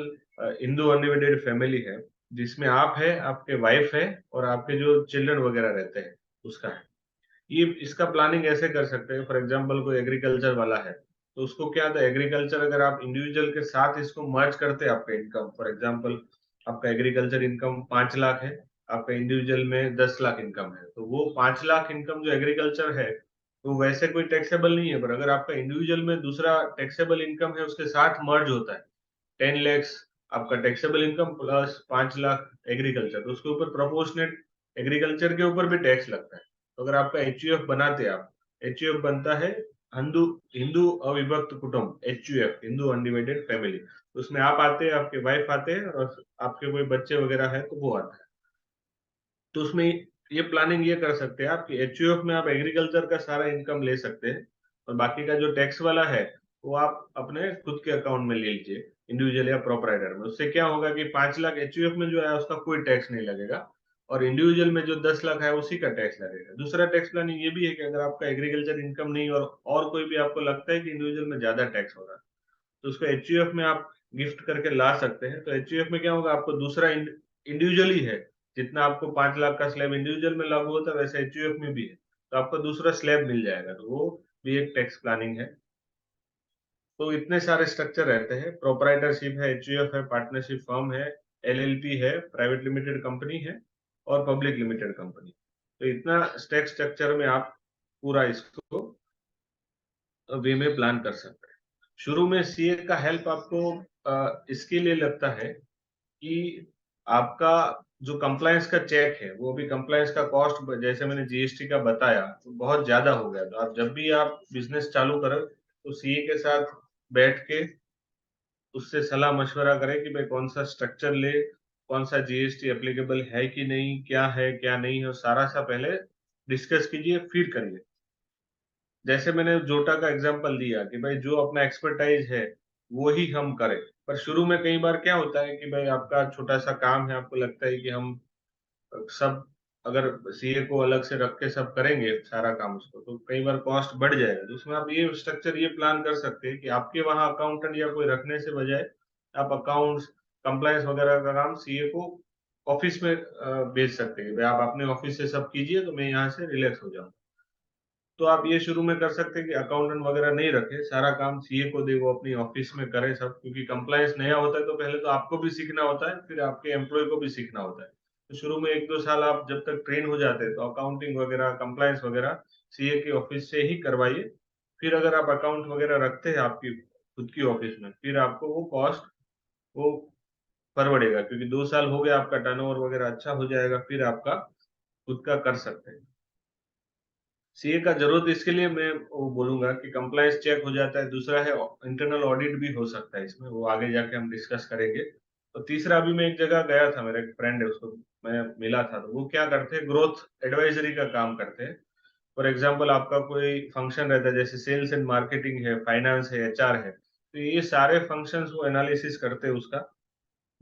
Hindu undivided family है, जिसमें आप है, आपके वाइफ है और आपके जो चिल्ड्रन वगैरह रहते हैं, उसका है। ये इसका प्लानिंग ऐसे कर सकते हैं, फॉर एग्जांपल कोई एग्रीकल्चर वाला है तो उसको क्या था, एग्रीकल्चर अगर आप इंडिविजुअल के साथ इसको मर्ज करते हैं, आपका इनकम फॉर एग्जांपल आपका एग्रीकल्चर इनकम 5 लाख है, आपका इंडिविजुअल में 10 लाख इनकम है, तो वो 5 लाख इनकम जो एग्रीकल्चर है तो वैसे कोई टैक्सेबल नहीं है, पर अगर आपका इंडिविजुअल में दूसरा टैक्सेबल इनकम है उसके साथ मर्ज होता है, 10 लैक्स आपका taxable income plus 5 lakh agriculture, तो उसके ऊपर प्रोपोर्शनेट एग्रीकल्चर के ऊपर भी टैक्स लगता है। तो अगर आपका एचयूएफ बनाते हैं आप, एचयूएफ बनता है हिंदू हिंदू अविभक्त कुटुंब, एचयूएफ हिंदू अनडिवाइडेड फैमिली, तो उसमें आप आते हैं, आपके वाइफ आते हैं और आपके कोई बच्चे वगैरह है तो वो आता है। तो उसमें ये प्लानिंग ये कर सकते हैं आप कि एचयूएफ में आप एग्रीकल्चर का सारा इनकम ले सकते हैं और बाकी का जो टैक्स वाला है वो आप अपने खुद के अकाउंट में ले लीजिए, इंडिविजुअल या प्रोपराइटर में। उससे क्या होगा कि 5 लाख एचयूएफ में जो है उसका कोई टैक्स नहीं लगेगा और इंडिविजुअल में जो 10 लाख है उसी का टैक्स लगेगा। दूसरा टैक्स प्लानिंग ये भी है कि अगर आपका एग्रीकल्चर इनकम नहीं और कोई भी आपको लगता है कि इंडिविजुअल में ज्यादा टैक्स हो रहा है तो उसको एचयूएफ में आप गिफ्ट करके ला सकते हैं। तो एचयूएफ में क्या होगा, आपको दूसरा इंडिविजुअल ही है, जितना आपको 5 लाख का स्लैब इंडिविजुअल में लागू होता है वैसे एचयूएफ में भी है, तो आपको दूसरा स्लैब मिल जाएगा, तो वो भी एक टैक्स प्लानिंग है। तो इतने सारे स्ट्रक्चर रहते हैं, प्रोपराइटरशिप है, एचयूएफ है, पार्टनरशिप फर्म है, एलएलपी है, प्राइवेट लिमिटेड कंपनी है और पब्लिक लिमिटेड कंपनी। तो इतना टैक्स स्ट्रक्चर में आप पूरा इसको वे में प्लान कर सकते हैं। शुरू में सीए का हेल्प आपको इसके लिए लगता है कि आपका जो कंप्लायंस का चेक है वो भी कंप्लायंस का कॉस्ट, जैसे मैंने जीएसटी का बताया, तो बहुत ज्यादा हो गया। तो आप जब भी आप बिजनेस चालू करें तो सीए के साथ बैठ के उससे सलाह मशवरा करें कि भाई कौन सा स्ट्रक्चर ले, कौन सा जीएसटी एप्लीकेबल है कि नहीं, क्या है क्या नहीं है, सारा सा पहले डिस्कस कीजिए फिर करिए। जैसे मैंने जोटा का एग्जांपल दिया कि भाई जो अपना एक्सपर्टाइज है वो ही हम करें, पर शुरू में कई बार क्या होता है कि भाई आपका छोटा सा काम है, आपको लगता है कि हम सब अगर सीए को अलग से रख के सब करेंगे सारा काम उसको, तो कई बार कॉस्ट बढ़ जाएगा। तो उसमें आप ये स्ट्रक्चर ये प्लान कर सकते हैं कि आपके वहाँ अकाउंटेंट या कोई रखने से बजाय आप अकाउंट्स कंप्लायंस वगैरह का काम सीए को ऑफिस में भेज सकते हैं, भाई आप अपने ऑफिस से सब कीजिए तो मैं यहाँ से रिलैक्स हो जाऊँ। तो आप ये शुरू में कर सकते हैं कि अकाउंटेंट वगैरह नहीं रखे, सारा काम सीए को दे, वो अपनी ऑफिस में करे सब, क्योंकि कंप्लायंस नया होता है तो पहले तो आपको भी सीखना होता है, फिर आपके एम्प्लॉय को भी सीखना होता है। तो शुरू में 1-2 साल आप जब तक ट्रेन हो जाते हैं तो अकाउंटिंग वगैरह कंप्लायंस वगैरह सीए के ऑफिस से ही करवाइए। फिर अगर आप अकाउंट वगैरह रखते हैं आपकी खुद की ऑफिस में, फिर आपको वो कॉस्ट वो परवड़ेगा, क्योंकि 2 साल हो गया आपका टर्नओवर वगैरह अच्छा हो जाएगा, फिर आपका खुद का कर सकते हैं। सीए का जरूरत इसके लिए मैं वो बोलूंगा कि कंप्लायंस चेक हो जाता है, दूसरा है इंटरनल ऑडिट भी हो सकता है इसमें, वो आगे जाके हम डिस्कस करेंगे। तो तीसरा, अभी मैं एक जगह गया था, मेरा एक फ्रेंड है, उसको मैं मिला था, तो वो क्या करते हैं, ग्रोथ एडवाइजरी का काम करते हैं। फॉर एग्जाम्पल आपका कोई फंक्शन रहता है, जैसे सेल्स एंड मार्केटिंग है, फाइनेंस है, एचआर है, तो ये सारे फंक्शंस वो एनालिसिस करते हैं उसका।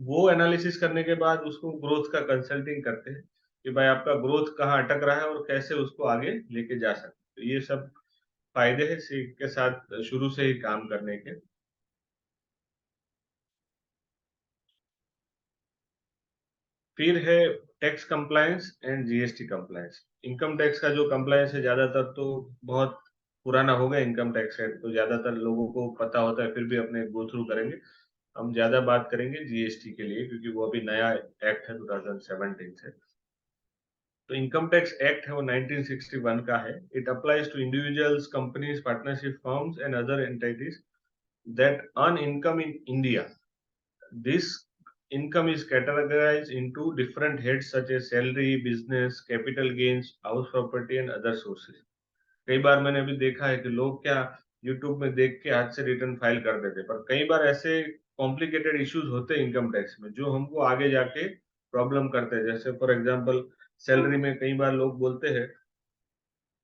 वो एनालिसिस करने के बाद उसको ग्रोथ का कंसल्टिंग करते हैं कि भाई आपका ग्रोथ कहाँ अटक रहा है और कैसे उसको आगे लेके जा सकते हैं। तो ये सब फायदे हैं सीख के साथ शुरू से ही काम करने के। फिर है tax compliance and GST compliance. Income tax का जो कंप्लायंस है, ज्यादातर तो बहुत पुराना हो गया इनकम टैक्स एक्ट, तो ज्यादातर लोगों को पता होता है, फिर भी अपने गो थ्रू करेंगे। हम ज्यादा बात करेंगे जीएसटी के लिए, क्योंकि वो अभी नया एक्ट है 2017 से। तो इनकम टैक्स एक्ट है वो 1961 का है। It applies to individuals, companies, partnership firms and other entities that earn income in India. This income is categorized into different heads such as salary, business, capital gains, house property and other sources. कई बार मैंने अभी देखा है कि लोग क्या YouTube में देख के आज से रिटर्न फाइल कर देते, पर कई बार ऐसे कॉम्प्लिकेटेड इश्यूज होते हैं इनकम टैक्स में जो हमको आगे जाके प्रॉब्लम करते हैं। जैसे फॉर एग्जांपल सैलरी में कई बार लोग बोलते हैं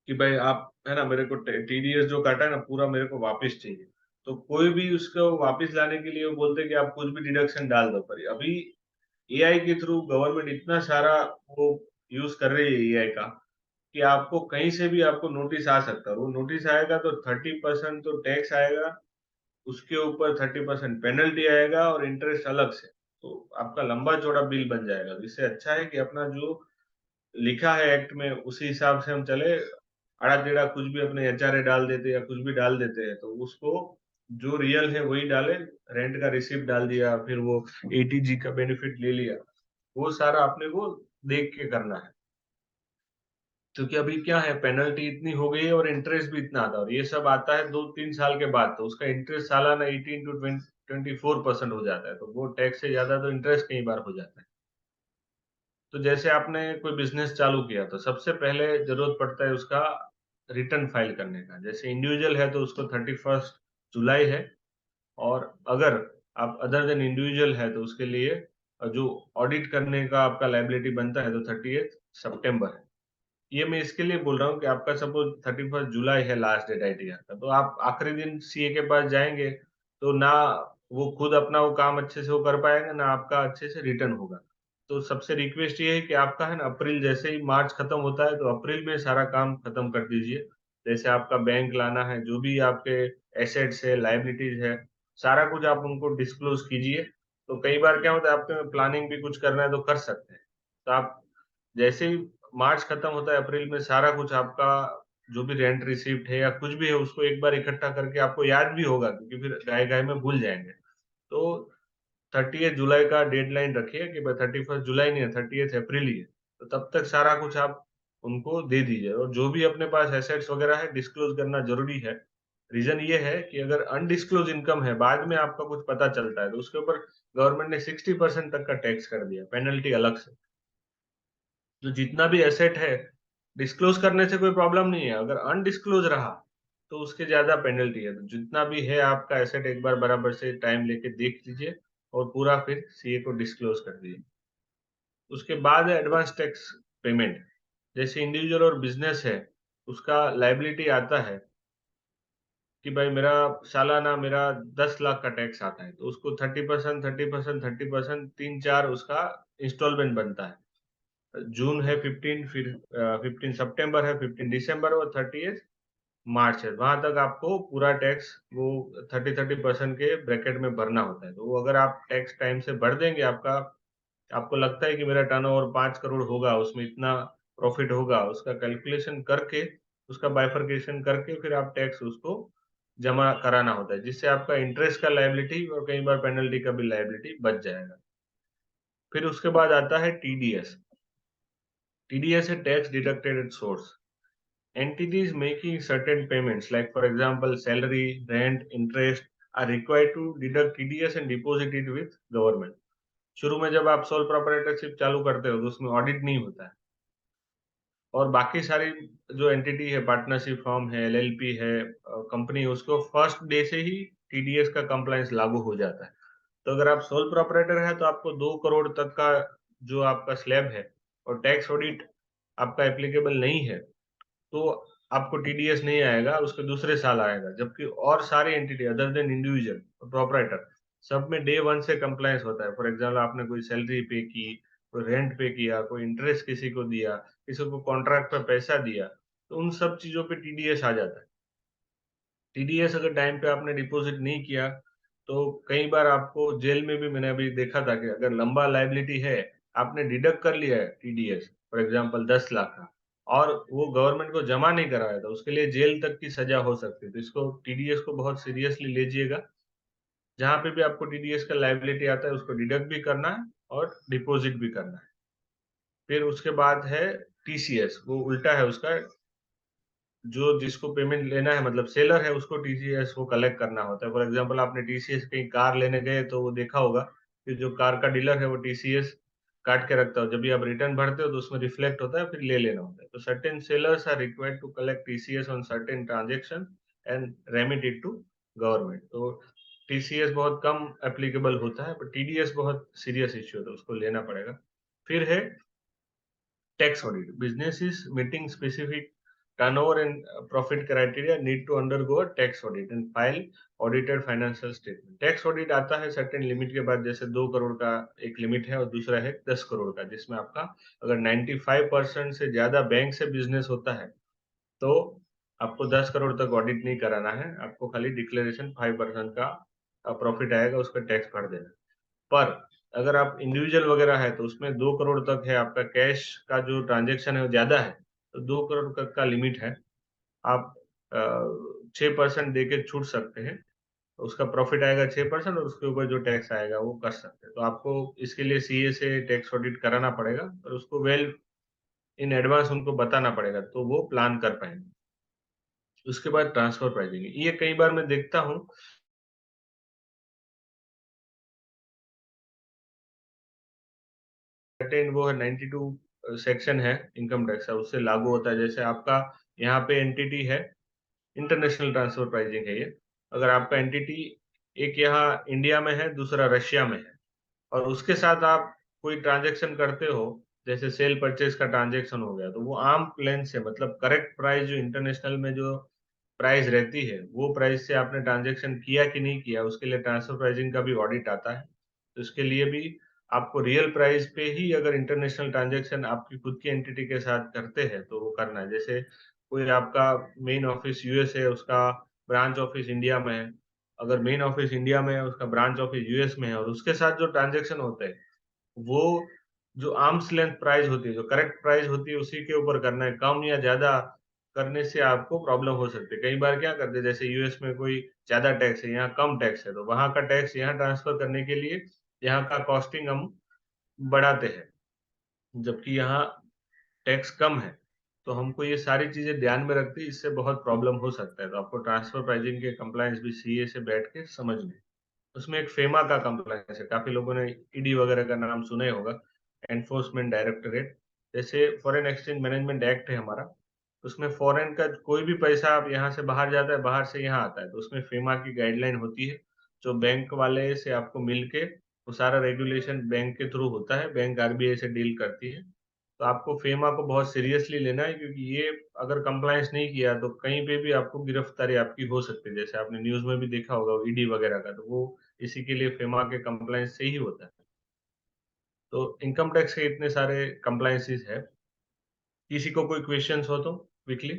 कि भाई आप है ना, मेरे को टीडीएस जो काटा है ना पूरा मेरे को वापस चाहिए। तो कोई भी उसको वापस लाने के लिए वो बोलते हैं कि आप कुछ भी डिडक्शन डाल दो, पर अभी एआई के थ्रू गवर्नमेंट इतना सारा वो यूज कर रही है एआई का कि आपको कहीं से भी आपको नोटिस आ सकता है। वो नोटिस आएगा तो 30% तो टैक्स आएगा, उसके ऊपर 30% पेनल्टी आएगा और इंटरेस्ट अलग से। तो आपका लंबा चौड़ा बिल बन जाएगा। इससे अच्छा है कि अपना जो लिखा है एक्ट में उसी हिसाब से हम चले। आड़ा टेढ़ा कुछ भी अपने एचआरए डाल देते या कुछ भी डाल देते हैं तो उसको जो रियल है वही डाले। रेंट का रिसिप्ट डाल दिया, फिर वो एटीजी का बेनिफिट ले लिया, वो सारा अपने को देख के करना है। क्योंकि अभी क्या है, पेनल्टी इतनी हो गई है और इंटरेस्ट भी इतना आता है, और ये सब आता है 2-3 साल के बाद, तो उसका इंटरेस्ट सालाना 18 to 24% हो जाता है। तो वो टैक्स से ज्यादा तो इंटरेस्ट कई बार हो जाता है। तो जैसे आपने कोई बिजनेस चालू किया तो सबसे पहले जरूरत पड़ता है उसका रिटर्न फाइल करने का। जैसे इंडिविजुअल है तो उसको 31 जुलाई है, और अगर आप अदर देन इंडिविजुअल है तो उसके लिए जो ऑडिट करने का आपका लाइबिलिटी बनता है तो 30 सितंबर है। ये मैं इसके लिए बोल रहा हूँ कि आपका सपोज 31 जुलाई है लास्ट डेट आईटीआर का, तो आप आखिरी दिन सीए के पास जाएंगे तो ना वो खुद अपना वो काम अच्छे से वो कर पाएगा, ना आपका अच्छे से रिटर्न होगा। तो सबसे रिक्वेस्ट ये है कि आपका है ना, अप्रैल जैसे ही मार्च खत्म होता है तो अप्रैल में सारा काम खत्म कर दीजिए। जैसे आपका बैंक लाना है, जो भी आपके एसेट्स है, लाइबिलिटीज है, सारा कुछ आप उनको डिस्क्लोज कीजिए। तो कई बार क्या होता है, आपके प्लानिंग भी कुछ करना है तो कर सकते हैं। तो आप जैसे ही मार्च खत्म होता है, अप्रैल में सारा कुछ आपका जो भी रेंट रिसिप्ट है या कुछ भी है उसको एक बार इकट्ठा करके, आपको याद भी होगा क्योंकि फिर गाय गाय में भूल जाएंगे। तो 30 जुलाई का डेडलाइन रखिए कि भाई 31 जुलाई नहीं है, 30 अप्रैल ही है। तो तब तक सारा कुछ आप उनको दे दीजिए, और जो भी अपने पास एसेट्स वगैरह है डिस्क्लोज करना जरूरी है। रीजन ये है कि अगर अनडिस्क्लोज इनकम है, बाद में आपका कुछ पता चलता है, तो उसके ऊपर गवर्नमेंट ने 60% तक का टैक्स कर दिया, पेनल्टी अलग से। जो जितना भी एसेट है डिस्क्लोज करने से कोई प्रॉब्लम नहीं है, अगर अनडिस्क्लोज रहा तो उसके ज्यादा पेनल्टी है। तो जितना भी है आपका एसेट एक बार बराबर से टाइम लेके देख लीजिए और पूरा फिर सीए को डिस्क्लोज कर दीजिए। उसके बाद है एडवांस टैक्स पेमेंट। जैसे इंडिविजुअल और बिजनेस है, उसका लाइबिलिटी आता है कि भाई मेरा सालाना मेरा 10 लाख का टैक्स आता है, तो उसको 30%, 30%, 30%, 3-4 उसका इंस्टॉलमेंट बनता है। जून है 15, फिर 15 सितंबर है, 15 दिसंबर और 30 मार्च है। वहां तक आपको पूरा टैक्स वो 30-30% के ब्रैकेट में भरना होता है। तो वो अगर आप टैक्स टाइम से भर देंगे, आपका आपको लगता है कि मेरा टर्नओवर 5 करोड़ होगा, उसमें इतना प्रॉफिट होगा, उसका कैलकुलेशन करके, उसका बाइफरकेशन करके फिर आप टैक्स उसको जमा कराना होता है, जिससे आपका इंटरेस्ट का लायबिलिटी और कई बार पेनल्टी का भी लायबिलिटी बच जाएगा। फिर उसके बाद आता है TDS. TDS is tax deducted at source. Entities making certain payments, like for example, salary, rent, interest, are required to deduct TDS and deposit it with government. शुरू में जब आप सोल प्रोप्राइटरशिप चालू करते हो तो उसमें ऑडिट नहीं होता है, और बाकी सारी जो एंटिटी है, पार्टनरशिप फर्म है, LLP है, कंपनी, उसको फर्स्ट डे से ही TDS का कंप्लायंस लागू हो जाता है। तो अगर आप सोल प्रोप्राइटर है तो आपको 2 करोड़ तक का जो आपका स्लैब है और टैक्स ऑडिट आपका एप्लीकेबल नहीं है, तो आपको TDS नहीं आएगा, उसके दूसरे साल आएगा। जबकि और सारी entity other than individual proprietor, सब में डे 1 से कंप्लायंस होता है। फॉर एग्जाम्पल, आपने कोई सैलरी पे की, कोई रेंट पे किया, कोई इंटरेस्ट किसी को दिया, किसी को कॉन्ट्रैक्ट पे पैसा दिया, तो उन सब चीजों पे TDS आ जाता है। TDS अगर टाइम पे आपने डिपॉजिट नहीं किया तो कई बार आपको जेल में भी, मैंने अभी देखा था कि अगर लंबा लायबिलिटी है, आपने डिडक्ट कर लिया है TDS, फॉर एग्जांपल 10 लाख का, और वो गवर्नमेंट को जमा नहीं कराया था, उसके लिए जेल तक की सजा हो सकती है। तो इसको TDS को बहुत सीरियसली लीजिएगा। जहाँ पे भी आपको TDS का लायबिलिटी आता है उसको डिडक्ट भी करना है और डिपॉजिट भी करना है। फिर उसके बाद है TCS, वो उल्टा है उसका, जो जिसको पेमेंट लेना है, मतलब सेलर है, उसको TCS को कलेक्ट करना होता है। फॉर एग्जांपल, आपने TCS कहीं कार लेने गए तो वो देखा होगा कि जो कार का डीलर है वो TCS काट के रखता है। जब भी आप रिटर्न भरते हो तो उसमें रिफ्लेक्ट होता है, फिर ले लेना होता है। तो certain sellers are required to collect TCS on certain transaction and remit it to government. तो TCS बहुत कम एप्लीकेबल होता है, पर TDS बहुत सीरियस इश्यू है, तो उसको लेना पड़ेगा। फिर है tax audit. Businesses meeting specific turnover and profit criteria need to undergo a tax audit and file audited financial statement. Tax audit आता है certain limit के बाद, जैसे 2 करोड़ का एक लिमिट है और दूसरा है 10 करोड़ का, जिसमें आपका अगर 95% से ज्यादा बैंक से बिजनेस होता है तो आपको 10 करोड़ तक ऑडिट नहीं कराना है, आपको खाली डिक्लेरेशन 5% का प्रॉफिट आएगा, उसका टैक्स भर देना। पर अगर आप इंडिविजुअल वगैरह है तो उसमें 2 करोड़ तक है, आपका कैश का जो ट्रांजेक्शन है वो ज़्यादा है, तो 2 करोड़ तक का लिमिट है। आप 6% देके छूट सकते हैं, उसका प्रॉफिट आएगा 6% और उसके ऊपर जो टैक्स आएगा वो कर सकते हैं। तो आपको इसके लिए CA से टैक्स ऑडिट कराना पड़ेगा और उसको वेल इन एडवांस उनको बताना पड़ेगा, तो वो प्लान कर पाएंगे। उसके बाद ट्रांसफर प्राइसिंग, ये कई बार मैं देखता हूँ वो है 92 सेक्शन है इनकम टैक्स का, उससे लागू होता है। जैसे आपका यहाँ पे एंटिटी है, इंटरनेशनल ट्रांसफर प्राइसिंग है ये। अगर आपका एंटिटी एक यहाँ इंडिया में है, दूसरा रशिया में है, और उसके साथ आप कोई ट्रांजेक्शन करते हो, जैसे सेल परचेज का ट्रांजेक्शन हो गया, तो वो आर्म लेंथ से, मतलब करेक्ट प्राइस जो इंटरनेशनल में जो प्राइस रहती है, वो प्राइस से आपने ट्रांजेक्शन किया कि नहीं किया, उसके लिए ट्रांसफर प्राइसिंग का भी ऑडिट आता है। तो इसके लिए भी आपको रियल प्राइस पे ही, अगर इंटरनेशनल ट्रांजेक्शन आपकी खुद की एंटिटी के साथ करते हैं तो वो करना है। जैसे कोई आपका मेन ऑफिस यूएस है, उसका ब्रांच ऑफिस इंडिया में है, अगर मेन ऑफिस इंडिया में है, उसका ब्रांच ऑफिस यूएस में है, और उसके साथ जो ट्रांजेक्शन होते हैं वो जो आर्म्स लेंथ प्राइस होती है, जो करेक्ट प्राइस होती है, उसी के ऊपर करना है। कम या ज्यादा करने से आपको प्रॉब्लम हो सकती है। कई बार क्या करते हैं, जैसे यूएस में कोई ज्यादा टैक्स है, यहाँ कम टैक्स है, तो वहां का टैक्स यहाँ ट्रांसफर करने के लिए यहाँ का कॉस्टिंग हम बढ़ाते हैं, जबकि यहाँ टैक्स कम है। तो हमको ये सारी चीजें ध्यान में रखते हैं, इससे बहुत प्रॉब्लम हो सकता है। तो आपको ट्रांसफर प्राइसिंग के कंप्लायंस भी CA से बैठ के समझने। उसमें एक फेमा का कंप्लायंस है, काफी लोगों ने ED वगैरह का नाम सुना ही होगा, एनफोर्समेंट डायरेक्टोरेट। जैसे फॉरेन एक्सचेंज मैनेजमेंट एक्ट है हमारा, उसमें फॉरेन का कोई भी पैसा आप यहाँ से बाहर जाता है, बाहर से यहाँ आता है, तो उसमें फेमा की गाइडलाइन होती है, जो बैंक वाले से आपको मिलके वो सारा रेगुलेशन बैंक के थ्रू होता है, बैंक RBI से डील करती है। तो आपको फेमा को बहुत सीरियसली लेना है, क्योंकि ये अगर कंप्लायंस नहीं किया तो कहीं पे भी आपको गिरफ्तारी आपकी हो सकती है। जैसे आपने न्यूज में भी देखा होगा ED वगैरह का, तो वो इसी के लिए फेमा के कंप्लायंस से ही होता है। तो इनकम टैक्स के इतने सारे कंप्लायंसेस है। किसी को कोई क्वेश्चंस हो तो क्विकली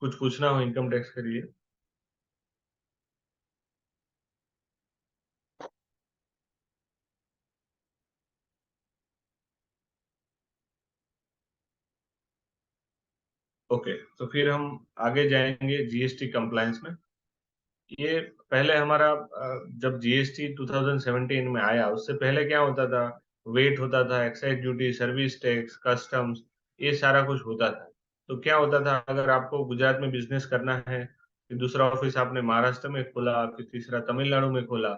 कुछ पूछना हो इनकम टैक्स के लिए। ओके, तो फिर हम आगे जाएंगे GST कंप्लायंस में। ये पहले हमारा जब GST 2017 में आया, उससे पहले क्या होता था, वेट होता था, excise duty, service tax, customs, ये सारा कुछ होता था। तो क्या होता था, अगर आपको गुजरात में बिजनेस करना है फिर दूसरा ऑफिस आपने महाराष्ट्र में खोला, फिर तीसरा तमिलनाडु में खोला,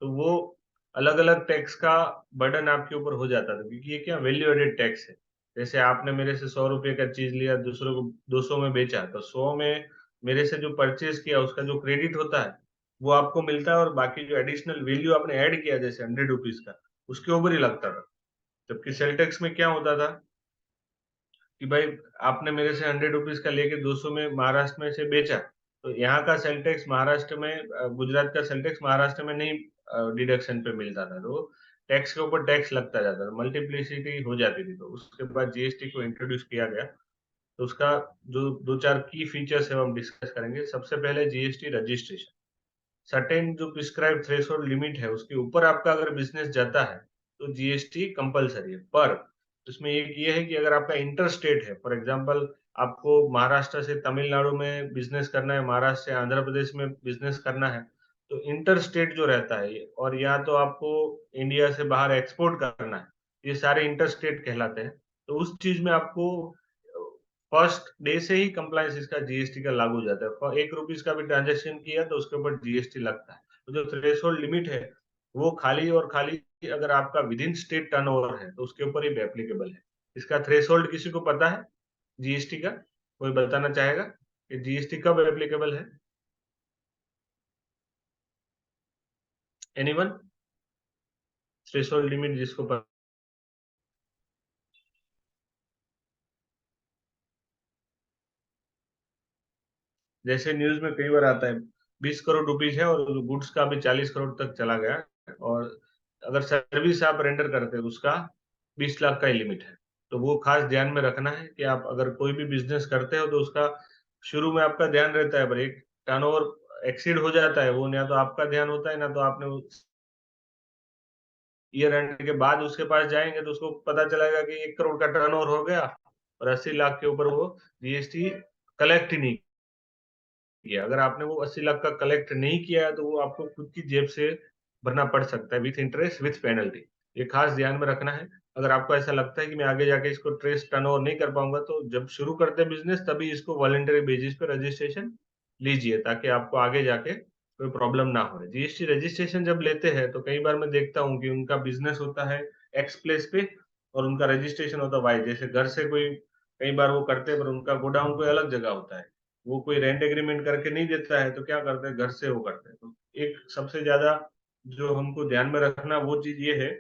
तो वो अलग अलग टैक्स का बर्डन आपके ऊपर हो जाता था, क्योंकि ये क्या वैल्यू एडेड टैक्स है। जैसे आपने मेरे से 100 रुपए का चीज लिया, दूसरों को 200 में बेचा, तो 100 में मेरे से जो परचेज किया उसका जो क्रेडिट होता है वो आपको मिलता है, और बाकी जो एडिशनल वैल्यू आपने ऐड किया जैसे 100 रुपीज का, उसके ऊपर ही लगता था। जबकि सेल टैक्स में क्या होता था कि भाई आपने मेरे से 100 रुपीज का लेके 200 में महाराष्ट्र में से बेचा, तो यहाँ का सेल टैक्स महाराष्ट्र में गुजरात का सेल टैक्स महाराष्ट्र में नहीं डिडक्शन पे मिलता था, तो टैक्स के ऊपर टैक्स लगता जाता था, मल्टीप्लिसिटी हो जाती थी। तो उसके बाद जीएसटी को इंट्रोड्यूस किया गया। तो उसका जो दो चार की फीचर्स है वो हम डिस्कस करेंगे। सबसे पहले जीएसटी रजिस्ट्रेशन। सर्टेन जो प्रिस्क्राइब थ्रेशोल्ड लिमिट है उसके ऊपर आपका अगर बिजनेस जाता है तो जीएसटी कंपलसरी है। पर उसमें एक ये है कि अगर आपका इंटर स्टेट है, फॉर एग्जांपल आपको महाराष्ट्र से तमिलनाडु में बिजनेस करना है, महाराष्ट्र से आंध्र प्रदेश में बिजनेस करना है, तो इंटर स्टेट जो रहता है, और या तो आपको इंडिया से बाहर एक्सपोर्ट करना है, ये सारे इंटर स्टेट कहलाते हैं। तो उस चीज में आपको फर्स्ट डे से ही कंप्लायंस इसका जीएसटी का लागू हो जाता है। 1 रुपीज का भी ट्रांजेक्शन किया तो उसके ऊपर जीएसटी लगता है। तो जो थ्रेशोल्ड लिमिट है वो खाली और खाली अगर आपका विद इन स्टेट टर्नओवर है तो उसके ऊपर ही एप्लीकेबल है। इसका थ्रेशोल्ड किसी को पता है जीएसटी का? कोई बताना चाहेगा कि जीएसटी कब एप्लीकेबल है? एनीवन? थ्रेशोल्ड लिमिट जिसको पता? जैसे न्यूज में कई बार आता है 20 करोड़ रुपीज है और गुड्स का भी 40 करोड़ तक चला गया, और अगर सर्विस आप रेंडर करते हैं उसका 20 लाख का ही लिमिट है। तो वो खास ध्यान में रखना है कि आप अगर कोई भी बिजनेस करते हो तो उसका शुरू में आपका ध्यान रहता है, पर एक टर्नओवर एक्सीड हो जाता है, वो ना तो आपका ध्यान होता है ना तो आपने ईयर एंड के बाद उसके पास जाएंगे तो उसको पता चलेगा कि 1 करोड़ का टर्नओवर हो गया और 80 लाख के ऊपर वो जीएसटी कलेक्ट ही नहीं किया। अगर आपने वो 80 लाख का कलेक्ट नहीं किया है तो वो आपको खुद की जेब से भरना पड़ सकता है, विथ इंटरेस्ट विथ पेनल्टी। ये खास ध्यान में रखना है। अगर आपको ऐसा लगता है कि मैं आगे जाके इसको ट्रेस टर्नओवर नहीं कर पाऊंगा, तो जब शुरू करते हैं बिजनेस तभी इसको वॉलंटरी बेसिस पे रजिस्ट्रेशन लीजिए, ताकि आपको आगे जाके कोई प्रॉब्लम ना हो। जीएसटी रजिस्ट्रेशन जब लेते हैं तो कई बार मैं देखता हूँ कि उनका बिजनेस होता है एक्स प्लेस पे और उनका रजिस्ट्रेशन होता है वाई। जैसे घर से कोई कई बार वो करते हैं पर उनका गोडाउन कोई अलग जगह होता है, वो कोई रेंट एग्रीमेंट करके नहीं देता है, तो क्या करते हैं घर से वो करते हैं। तो एक सबसे ज्यादा जो हमको ध्यान में रखना वो चीज ये है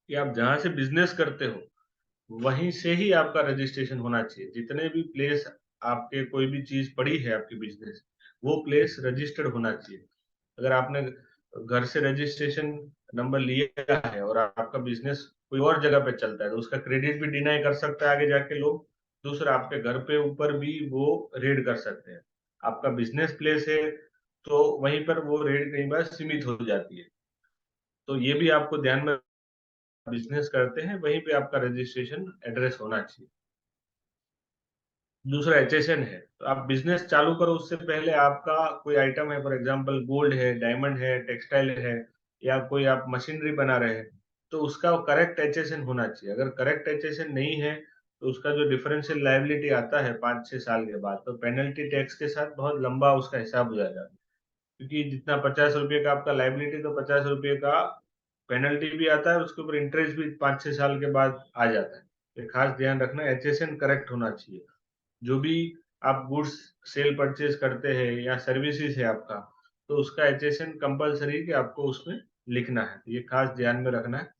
कि आप जहां से बिजनेस करते हो वहीं से ही आपका रजिस्ट्रेशन होना चाहिए। जितने भी प्लेस आपके कोई भी चीज पड़ी है आपकी बिजनेस, वो प्लेस रजिस्टर्ड होना चाहिए। अगर आपने घर से रजिस्ट्रेशन नंबर लिया है और आपका बिजनेस कोई और जगह पे चलता है तो उसका क्रेडिट भी डिनाई कर सकता है आगे जाके लोग। दूसरा, आपके घर पे ऊपर भी वो रेड कर सकते हैं। आपका बिजनेस प्लेस है तो वहीं पर वो रेड कई बार सीमित हो जाती है। तो ये भी आपको ध्यान में, बिजनेस करते हैं वहीं पे आपका रजिस्ट्रेशन एड्रेस होना चाहिए। दूसरा एचएसएन है। तो आप बिजनेस चालू करो उससे पहले आपका कोई आइटम है, फॉर एग्जांपल गोल्ड है, डायमंड है, टेक्सटाइल है, या कोई आप मशीनरी बना रहे हैं, तो उसका करेक्ट एचएसएन होना चाहिए। अगर करेक्ट एचएसएन नहीं है तो उसका जो डिफरेंशियल लायबिलिटी आता है 5-6 साल के बाद, तो पेनल्टी टैक्स के साथ बहुत लंबा उसका हिसाब हो जाएगा। क्योंकि जितना 50 रुपये का आपका लायबिलिटी, तो 50 रुपये का पेनल्टी भी आता है, उसके ऊपर इंटरेस्ट भी 5-6 साल के बाद आ जाता है। तो खास ध्यान रखना एचएसएन करेक्ट होना चाहिए। जो भी आप गुड्स सेल परचेज करते हैं या सर्विसेज है आपका, तो उसका एचएसएन कंपलसरी कि आपको उसमें लिखना है, ये खास ध्यान में रखना है।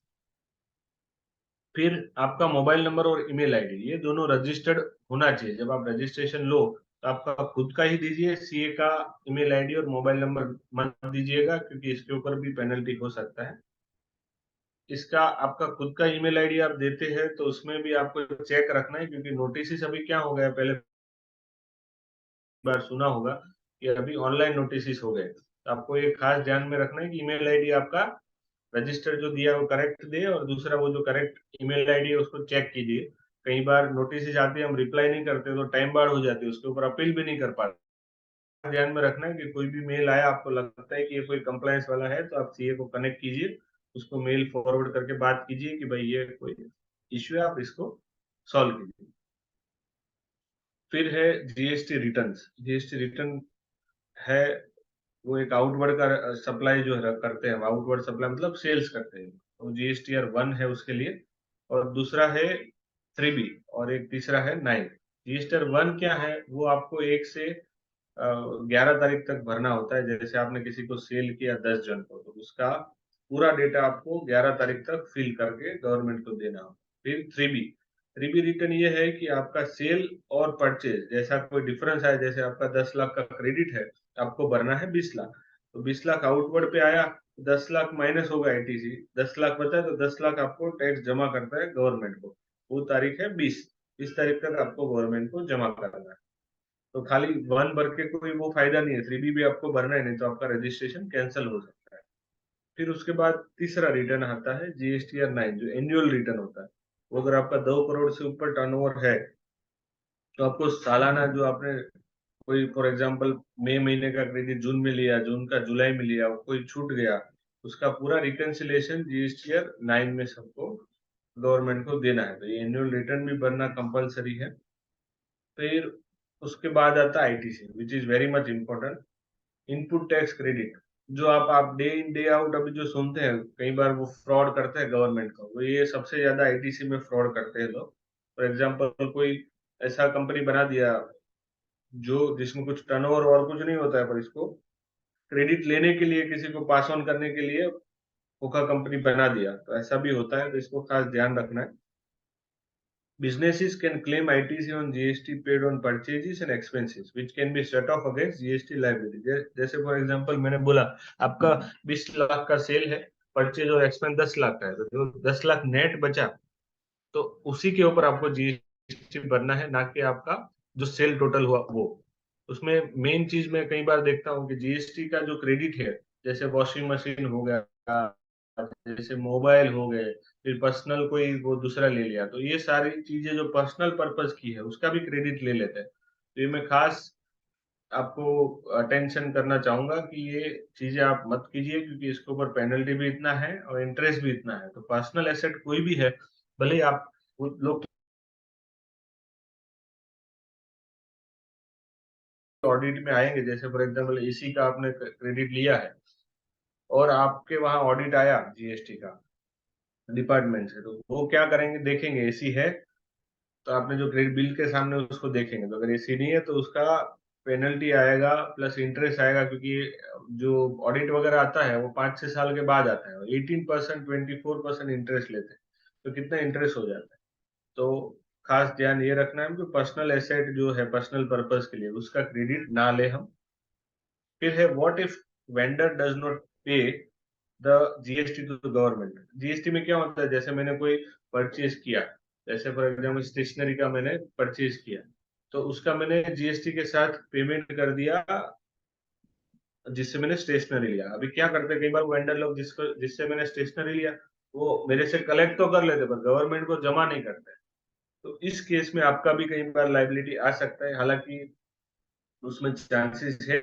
फिर आपका मोबाइल नंबर और ईमेल आईडी, ये दोनों रजिस्टर्ड होना चाहिए। जब आप रजिस्ट्रेशन लो तो आपका खुद का ही दीजिए, सीए का ईमेल आईडी और मोबाइल नंबर मत दीजिएगा, क्योंकि इसके ऊपर भी पेनल्टी हो सकता है। इसका आपका खुद का ईमेल आईडी आप देते हैं तो उसमें भी आपको चेक रखना है, क्योंकि नोटिस अभी क्या हो गया, पहले बार सुना होगा कि अभी ऑनलाइन नोटिस हो गए। तो आपको ये खास ध्यान में रखना है कि ईमेल आईडी आपका रजिस्टर जो दिया है वो करेक्ट दे, और दूसरा वो जो करेक्ट ईमेल आईडी है उसको चेक कीजिए। कई बार नोटिस आती है हम रिप्लाई नहीं करते तो टाइम बार हो जाती है, उसके ऊपर अपील भी नहीं कर पाते। ध्यान में रखना है कि कोई भी मेल आया आपको लगता है कि ये कोई कंप्लायंस वाला है, तो आप सीए को कनेक्ट कीजिए, उसको मेल फॉरवर्ड करके बात कीजिए कि भाई ये कोई इश्यू है, आप इसको सॉल्व कीजिए। फिर है जीएसटी रिटर्न्स। जीएसटी रिटर्न है वो एक आउटवर्ड का सप्लाई जो है करते हैं, आउटवर्ड सप्लाई मतलब सेल्स करते हैं, तो जीएसटीआर 1 है उसके लिए, और दूसरा है 3B, और एक तीसरा है 9। जीएसटीआर 1 क्या है, वो आपको 1 से 11 तारीख तक भरना होता है। जैसे आपने किसी को सेल किया 10 जन को, तो उसका पूरा डेटा आपको 11 तारीख तक फिल करके गवर्नमेंट को देना होगा। फिर 3B, 3B रिटर्न ये है कि आपका सेल और परचेज जैसा कोई डिफरेंस है, जैसे आपका 10 लाख का क्रेडिट है, आपको भरना है 20 लाख, तो 20 लाख आउटवर्ड पे आया, 10 लाख माइनस होगा आईटीसी, 10 लाख बचा तो 10 लाख आपको टैक्स जमा करता है गवर्नमेंट को। वो तारीख है 20 तारीख तक आपको गवर्नमेंट को जमा करना है। तो खाली 1 भर के कोई वो फायदा नहीं है, 3B भी आपको भरना है, नहीं तो आपका रजिस्ट्रेशन कैंसिल हो सकता है। फिर उसके बाद तीसरा रिटर्न आता है जीएसटीआर 9, जो एनुअल रिटर्न होता है। वो अगर आपका 2 करोड़ से ऊपर टर्नओवर है, तो आपको सालाना जो आपने कोई फॉर एग्जांपल मई महीने का क्रेडिट जून में लिया, जून का जुलाई में लिया, कोई छूट गया, उसका पूरा रिकंसिलेशन जीएसटीआर 9 में सबको गवर्नमेंट को देना है। तो ये एनुअल रिटर्न भी भरना कंपलसरी है। फिर उसके बाद आता है ITC, which is very much important, input tax credit. जो आप डे इन डे आउट अभी जो सुनते हैं, कई बार वो फ्रॉड करते हैं गवर्नमेंट को, वो ये सबसे ज्यादा आईटीसी में फ्रॉड करते हैं लोग। फॉर एग्जांपल कोई ऐसा कंपनी बना दिया जो जिसमें कुछ टर्नओवर और कुछ नहीं होता है, पर इसको क्रेडिट लेने के लिए, किसी को पास ऑन करने के लिए धोखा कंपनी बना दिया, तो ऐसा भी होता है, तो इसको खास ध्यान रखना है। Businesses can claim ITC on GST paid on purchases and expenses, which can be set off against GST liability. जैसे फॉर एग्जांपल मैंने बोला आपका 20 लाख का सेल है, परचेज और एक्सपेंस 10 लाख का है, तो जो 10 लाख नेट बचा, तो उसी के ऊपर आपको जीएसटी भरना है, ना कि आपका जो सेल टोटल हुआ वो। उसमें मेन चीज मैं कई बार देखता हूँ कि जीएसटी का जो क्रेडिट है, जैसे वॉशिंग मशीन हो गया, जैसे मोबाइल हो गए, फिर पर्सनल कोई वो दूसरा ले लिया, तो ये सारी चीजें जो पर्सनल पर्पस की है उसका भी क्रेडिट ले लेते हैं। तो ये मैं खास आपको अटेंशन करना चाहूंगा कि ये चीजें आप मत कीजिए, क्योंकि इसके ऊपर पेनल्टी भी इतना है और इंटरेस्ट भी इतना है। तो पर्सनल एसेट कोई भी है, भले ही आप वो लोग ऑडिट में आएंगे, जैसे फॉर एग्जांपल एसी का आपने क्रेडिट लिया है और आपके वहां ऑडिट आया जीएसटी का डिपार्टमेंट से, तो वो क्या करेंगे, देखेंगे एसी है तो आपने जो क्रेडिट बिल के सामने उसको देखेंगे, तो अगर एसी नहीं है तो उसका पेनल्टी आएगा प्लस इंटरेस्ट आएगा, क्योंकि जो ऑडिट वगैरह आता है वो 5-6 साल के बाद आता है, 18% 24% इंटरेस्ट लेते हैं, तो कितना इंटरेस्ट हो जाता है। तो खास ध्यान ये रखना है कि पर्सनल एसेट जो है पर्सनल पर्पस के लिए, उसका क्रेडिट ना ले हम। फिर है what if vendor does not pay the GST to the government. GST में क्या होता है, जैसे मैंने कोई परचेज किया, जैसे फॉर एग्जाम्पल स्टेशनरी का मैंने परचेज किया, तो उसका मैंने जीएसटी के साथ पेमेंट कर दिया, जिससे मैंने स्टेशनरी लिया। अभी क्या करते हैं कई बार वेंडर लोग, जिससे मैंने स्टेशनरी लिया, वो मेरे से कलेक्ट तो कर लेते पर गवर्नमेंट को जमा नहीं करते। तो इस केस में आपका भी कई बार लाइबिलिटी आ सकता है, हालांकि उसमें चांसेस है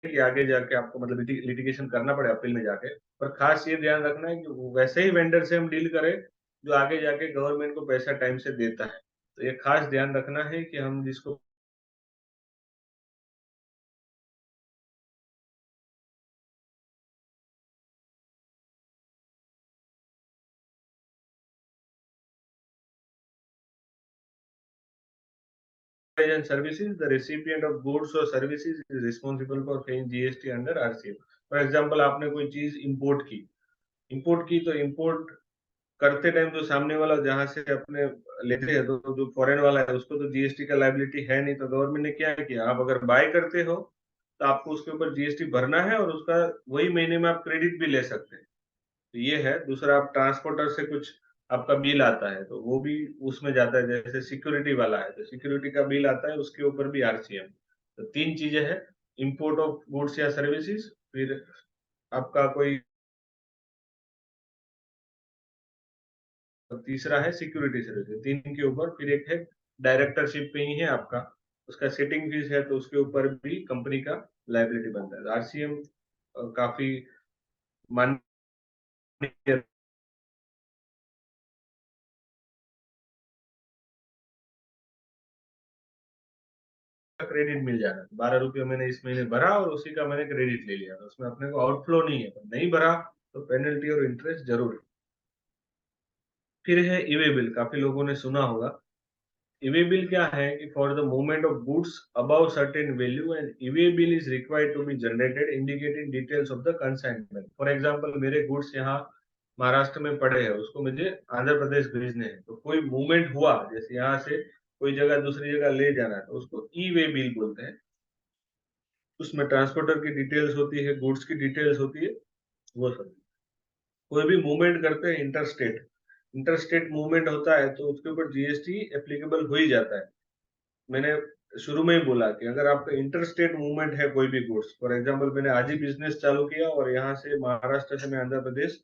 कि आगे जाके आपको मतलब लिटिगेशन करना पड़े अपील में जाके, पर खास ये ध्यान रखना है कि वैसे ही वेंडर से हम डील करें जो आगे जाके गवर्नमेंट को पैसा टाइम से देता है। तो ये खास ध्यान रखना है कि हम जिसको and services, the recipient of goods or services is responsible for paying GST under RCM. For example आपने कोई चीज इंपोर्ट की तो इंपोर्ट करते टाइम जो सामने वाला जहां से अपने लेते हैं, तो जो फॉरेन वाला है उसको तो जीएसटी का लाइबिलिटी है नहीं, तो गवर्नमेंट ने क्या किया, आप अगर बाय करते हो तो आपको उसके ऊपर जीएसटी भरना है, और उसका वही महीने में आप क्रेडिट भी ले सकते हैं। तो ये है। दूसरा, आप ट्रांसपोर्टर से कुछ आपका बिल आता है तो वो भी उसमें जाता है, जैसे सिक्योरिटी वाला है तो सिक्योरिटी का बिल आता है, उसके ऊपर भी आरसीएम। तो 3 चीजें हैं, इंपोर्ट ऑफ गुड्स या सर्विसेज, फिर आपका कोई, तीसरा है सिक्योरिटी सर्विस, 3 के ऊपर। फिर एक है डायरेक्टरशिप पे ही है आपका, उसका सेटिंग फीस है, तो उसके ऊपर भी कंपनी का लाइबिलिटी बनता है। आरसीएम काफी मान्य क्रेडिट मिल जाना। 12 रुपये मैंने इस महीने भरा और उसी का मैंने क्रेडिट ले लिया, तो उसमें अपने को आउटफ्लो नहीं है। पर नहीं भरा तो पेनल्टी और इंटरेस्ट जरूर है। फिर है ई वे बिल, काफी लोगों ने सुना होगा। ई वे बिल क्या है कि for the movement of goods above certain value and e way bill is required to be generated indicating details of the consignment. For example मेरे गुड्स यहाँ महाराष्ट्र में पड़े हैं, उसको मुझे आंध्र प्रदेश भेजने हैं, तो कोई मूवमेंट हुआ, जैसे यहाँ से कोई जगह दूसरी जगह ले जाना है, तो उसको ई वे बिल बोलते हैं। उसमें ट्रांसपोर्टर की डिटेल्स होती है, गुड्स की डिटेल्स होती है, वो सब। कोई भी मूवमेंट करते हैं इंटरस्टेट, इंटरस्टेट मूवमेंट होता है तो उसके ऊपर जीएसटी एप्लीकेबल हो ही जाता है। मैंने शुरू में ही बोला कि अगर आपका इंटरस्टेट मूवमेंट है कोई भी गुड्स, फॉर एग्जांपल मैंने आज ही बिजनेस चालू किया और यहाँ से महाराष्ट्र से मैं आंध्र प्रदेश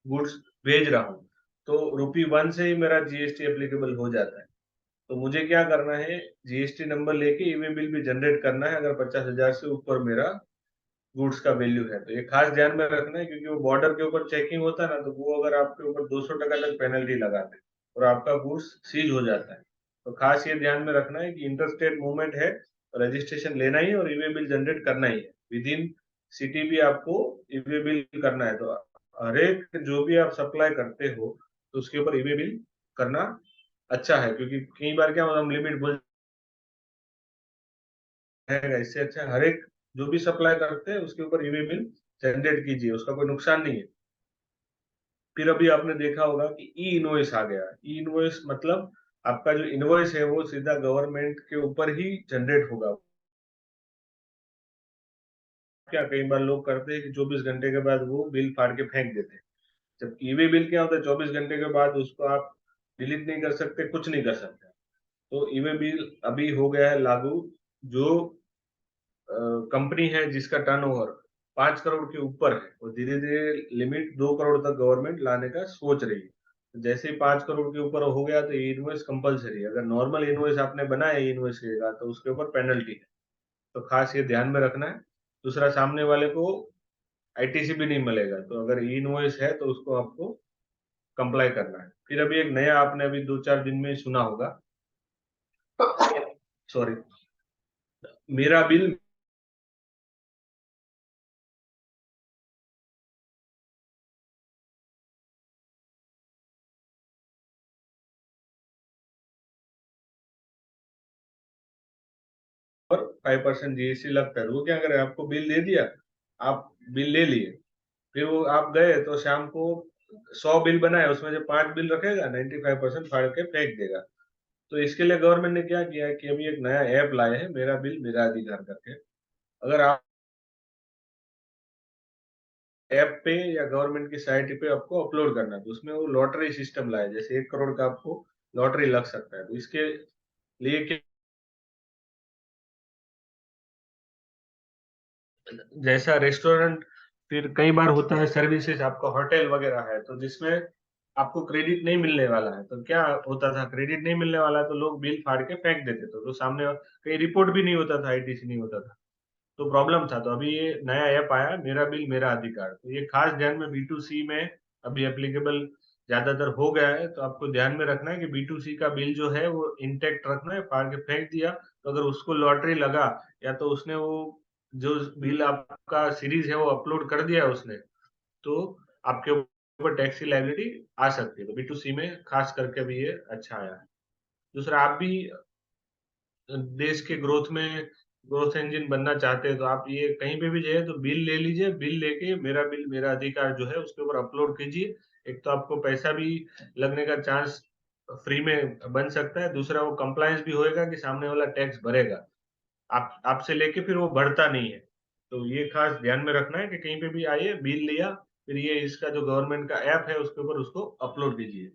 गुड्स भेज रहा हूँ, तो ₹1 से ही मेरा जीएसटी एप्लीकेबल हो जाता है। तो मुझे क्या करना है, जीएसटी नंबर लेके ई वे बिल भी जनरेट करना है अगर 50,000 से ऊपर मेरा गुड्स का वैल्यू है। तो ये खास ध्यान में रखना है, क्योंकि वो बॉर्डर के ऊपर चेकिंग होता है ना, तो वो अगर आपके ऊपर 200% तक पेनल्टी लगाते हैं और आपका गुड्स सीज हो जाता है। तो खास ये ध्यान में रखना है कि इंटरस्टेट मूवमेंट है, रजिस्ट्रेशन लेना ही और ई वे बिल जनरेट करना ही है। विद इन सिटी भी आपको ई वे बिल करना है। तो हर एक जो भी आप सप्लाई करते हो तो उसके ऊपर ई वे बिल करना अच्छा है, क्योंकि कई बार क्या होता है हम लिमिट बोल रहेगा। इससे अच्छा हर एक जो भी सप्लाई करते हैं उसके ऊपर ई वे बिल जनरेट कीजिए, उसका कोई नुकसान नहीं है। फिर अभी आपने देखा होगा कि ई इनवॉइस आ गया। ई इनवॉइस मतलब आपका जो इनवॉइस है वो सीधा गवर्नमेंट के ऊपर ही जनरेट होगा। क्या कई बार लोग करते हैं कि 24 घंटे के बाद वो बिल फाड़ के फेंक देते हैं। जबकि ई वे बिल क्या होता है, 24 घंटे के बाद उसको आप डिलीट नहीं कर सकते, कुछ नहीं कर सकते। तो ई वे बिल अभी हो गया है लागू। जो कंपनी है जिसका टर्नओवर 5 करोड़ के ऊपर है, वो धीरे धीरे लिमिट 2 करोड़ तक गवर्नमेंट लाने का सोच रही है। तो जैसे ही 5 करोड़ के ऊपर हो गया तो ये इनवॉइस कंपलसरी है। अगर नॉर्मल इनवॉइस आपने बनाया इनवॉइस का तो उसके ऊपर पेनल्टी है। तो खास ये ध्यान में रखना है। दूसरा, सामने वाले को आईटीसी भी नहीं मिलेगा, तो अगर ई इनवॉइस है तो उसको आपको कंप्लाई करना है। फिर अभी एक नया आपने अभी 2-4 दिन में सुना होगा, सॉरी, मेरा बिल पर 5% जीएसटी लगता है। वो क्या करे, आपको बिल दे दिया, आप बिल ले लिए, फिर वो आप गए तो शाम को 100 बिल बनाए, उसमें से 5 बिल रखेगा, 95% फाड़ के फेंक देगा। तो इसके लिए गवर्नमेंट ने क्या किया है कि अभी एक नया ऐप लाए हैं, मेरा बिल मेरा अधिकार करके। अगर आप ऐप पे या गवर्नमेंट की साइट पे आपको अपलोड करना है, तो उसमें वो लॉटरी सिस्टम लाए, जैसे 1 करोड़ का आपको लॉटरी लग सकता है। तो इसके लिए क्या, जैसा रेस्टोरेंट, फिर कई बार होता है सर्विसेज, आपका होटल वगैरह है, तो जिसमें आपको क्रेडिट नहीं मिलने वाला है, तो क्या होता था, क्रेडिट नहीं मिलने वाला है तो लोग बिल फाड़ के फेंक देते थे, तो सामने कहीं रिपोर्ट भी नहीं होता था, आईटीसी नहीं होता था, तो प्रॉब्लम था। तो अभी ये नया ऐप आया, मेरा बिल मेरा अधिकार। तो ये खास ध्यान में B2C में अभी एप्लीकेबल ज्यादातर हो गया है। तो आपको ध्यान में रखना है कि B2C का बिल जो है वो इंटेक्ट रखना है। फाड़ के फेंक दिया तो अगर उसको लॉटरी लगा, या तो उसने वो जो बिल आपका सीरीज है वो अपलोड कर दिया है उसने, तो आपके ऊपर टैक्स की लायबिलिटी आ सकती है। तो B2C में खास करके भी ये अच्छा आया है। दूसरा, आप भी देश के ग्रोथ में ग्रोथ इंजन बनना चाहते हैं तो आप ये कहीं पे भी जाइए तो बिल ले लीजिए, बिल लेके मेरा बिल मेरा अधिकार जो है उसके ऊपर अपलोड कीजिए। एक तो आपको पैसा भी लगने का चांस फ्री में बन सकता है, दूसरा वो कंप्लायंस भी होएगा कि सामने वाला टैक्स भरेगा, आप आपसे लेके फिर वो बढ़ता नहीं है। तो ये खास ध्यान में रखना है कि कहीं पे भी आइए, बिल लिया, फिर ये इसका जो गवर्नमेंट का ऐप है उसके ऊपर उसको अपलोड कीजिए।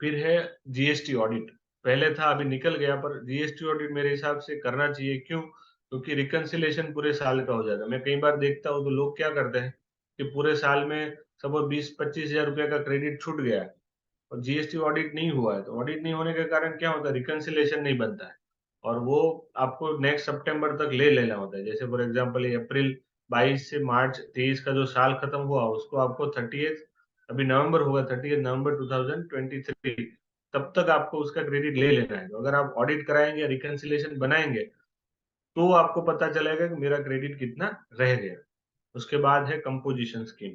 फिर है जीएसटी ऑडिट। पहले था, अभी निकल गया, पर जीएसटी ऑडिट मेरे हिसाब से करना चाहिए। क्यों? क्योंकि रिकंसिलेशन पूरे साल का हो जाता है। मैं कई बार देखता हूँ तो लोग क्या करते हैं कि पूरे साल में सपोज 20-25 हजार रुपए का क्रेडिट छूट गया है और जीएसटी ऑडिट नहीं हुआ है। तो ऑडिट नहीं होने के कारण क्या होता है, रिकंसिलेशन नहीं बनता है और वो आपको नेक्स्ट सितंबर तक ले लेना होता है। जैसे फॉर एग्जांपल अप्रैल 22 से मार्च 23 का जो साल खत्म हुआ उसको आपको 30th, अभी नवंबर होगा, 30th नवंबर 2023 तब तक आपको उसका क्रेडिट ले लेना है। तो अगर आप ऑडिट कराएंगे या रिकंसिलिएशन बनाएंगे तो आपको पता चलेगा कि मेरा क्रेडिट कितना रह गया। उसके बाद है कंपोजिशन स्कीम।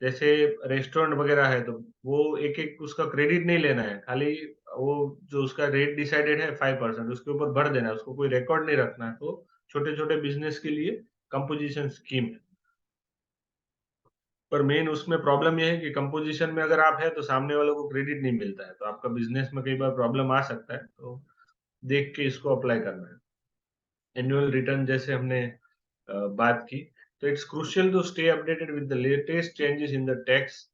जैसे रेस्टोरेंट वगैरह है तो वो एक एक उसका क्रेडिट नहीं लेना है, खाली वो जो उसका रेट डिसाइडेड है 5% उसके ऊपर भर देना है, उसको कोई रिकॉर्ड नहीं रखना है। तो छोटे छोटे बिजनेस के लिए कंपोजिशन स्कीम है। पर मेन उसमें प्रॉब्लम ये है कि कंपोजिशन में अगर आप है तो सामने वालों को क्रेडिट नहीं मिलता है, तो आपका बिजनेस में कई बार प्रॉब्लम आ सकता है। तो देख के इसको अप्लाई करना है। एनुअल रिटर्न जैसे हमने बात की, तो it's crucial to stay updated with the latest changes in the tax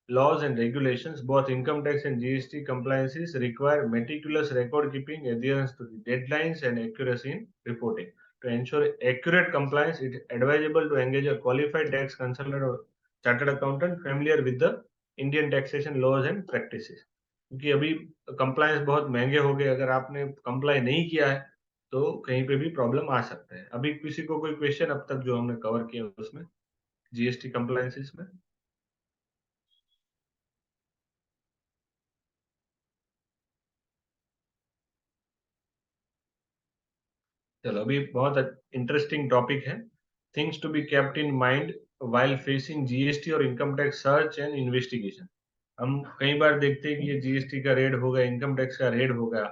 laws and regulations. Both income tax and GST compliances require meticulous record keeping, adherence to the deadlines, and accuracy in reporting. To ensure accurate compliance, it is advisable to engage a qualified tax consultant or chartered accountant familiar with the Indian taxation laws and practices. क्योंकि अभी कंप्लायंस बहुत महंगे हो गए, अगर आपने कंप्लाई नहीं किया है तो कहीं पे भी प्रॉब्लम आ सकता है। अभी किसी को कोई क्वेश्चन अब तक जो हमने कवर किया उसमें जीएसटी कंप्लायंसेस में? चलो, अभी बहुत इंटरेस्टिंग टॉपिक है, things to be kept in mind while facing GST और income tax search and investigation. हम कई बार देखते हैं कि ये जीएसटी का रेड हो गया, इनकम टैक्स का रेड हो गया,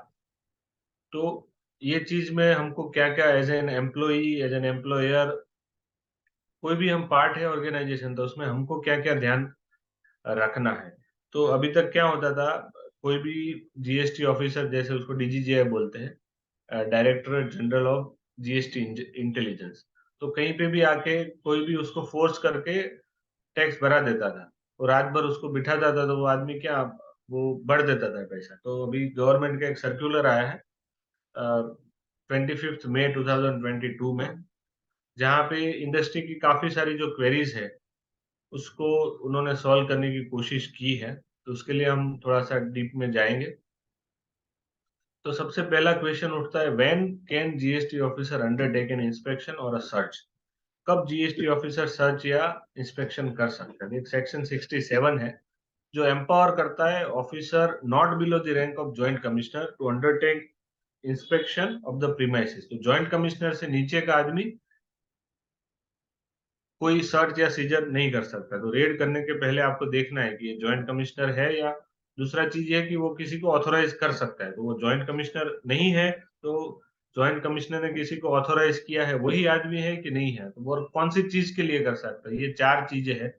तो ये चीज में हमको क्या क्या as an employee, as an employer, कोई भी हम पार्ट है ऑर्गेनाइजेशन, तो उसमें हमको क्या क्या ध्यान रखना है। तो अभी तक क्या होता था, कोई भी जीएसटी ऑफिसर, जैसे उसको डीजीजीआई बोलते हैं, director general of GST intelligence, तो कहीं पे भी आके कोई भी उसको फोर्स करके टैक्स भरा देता था, और रात भर उसको बिठाता था, तो वो आदमी क्या, वो बढ़ देता था पैसा। तो अभी गवर्नमेंट का एक सर्कुलर आया है 25 मई 2022 में, जहाँ पे इंडस्ट्री की काफी सारी जो क्वेरीज है उसको उन्होंने सॉल्व करने की कोशिश की है। तो उसके लिए हम थोड़ा सा डीप में जाएंगे। तो सबसे पहला क्वेश्चन उठता है, when can GST officer undertake an inspection और अ सर्च? कब जीएसटी ऑफिसर सर्च या इंस्पेक्शन कर सकता है? एक सेक्शन 67 है जो एम्पावर करता है officer not below the rank of joint commissioner to undertake inspection of the premises. तो जॉइंट कमिश्नर से नीचे का आदमी कोई सर्च या सीजर नहीं कर सकता। तो रेड करने के पहले आपको देखना है कि ये जॉइंट कमिश्नर है, या दूसरा चीज ये है कि वो किसी को ऑथोराइज कर सकता है। तो वो जॉइंट कमिश्नर नहीं है, तो जॉइंट कमिश्नर ने किसी को ऑथोराइज किया है, वही आदमी है कि नहीं है, तो वो कौन सी चीज के लिए कर सकता है? ये चार चीजें हैं।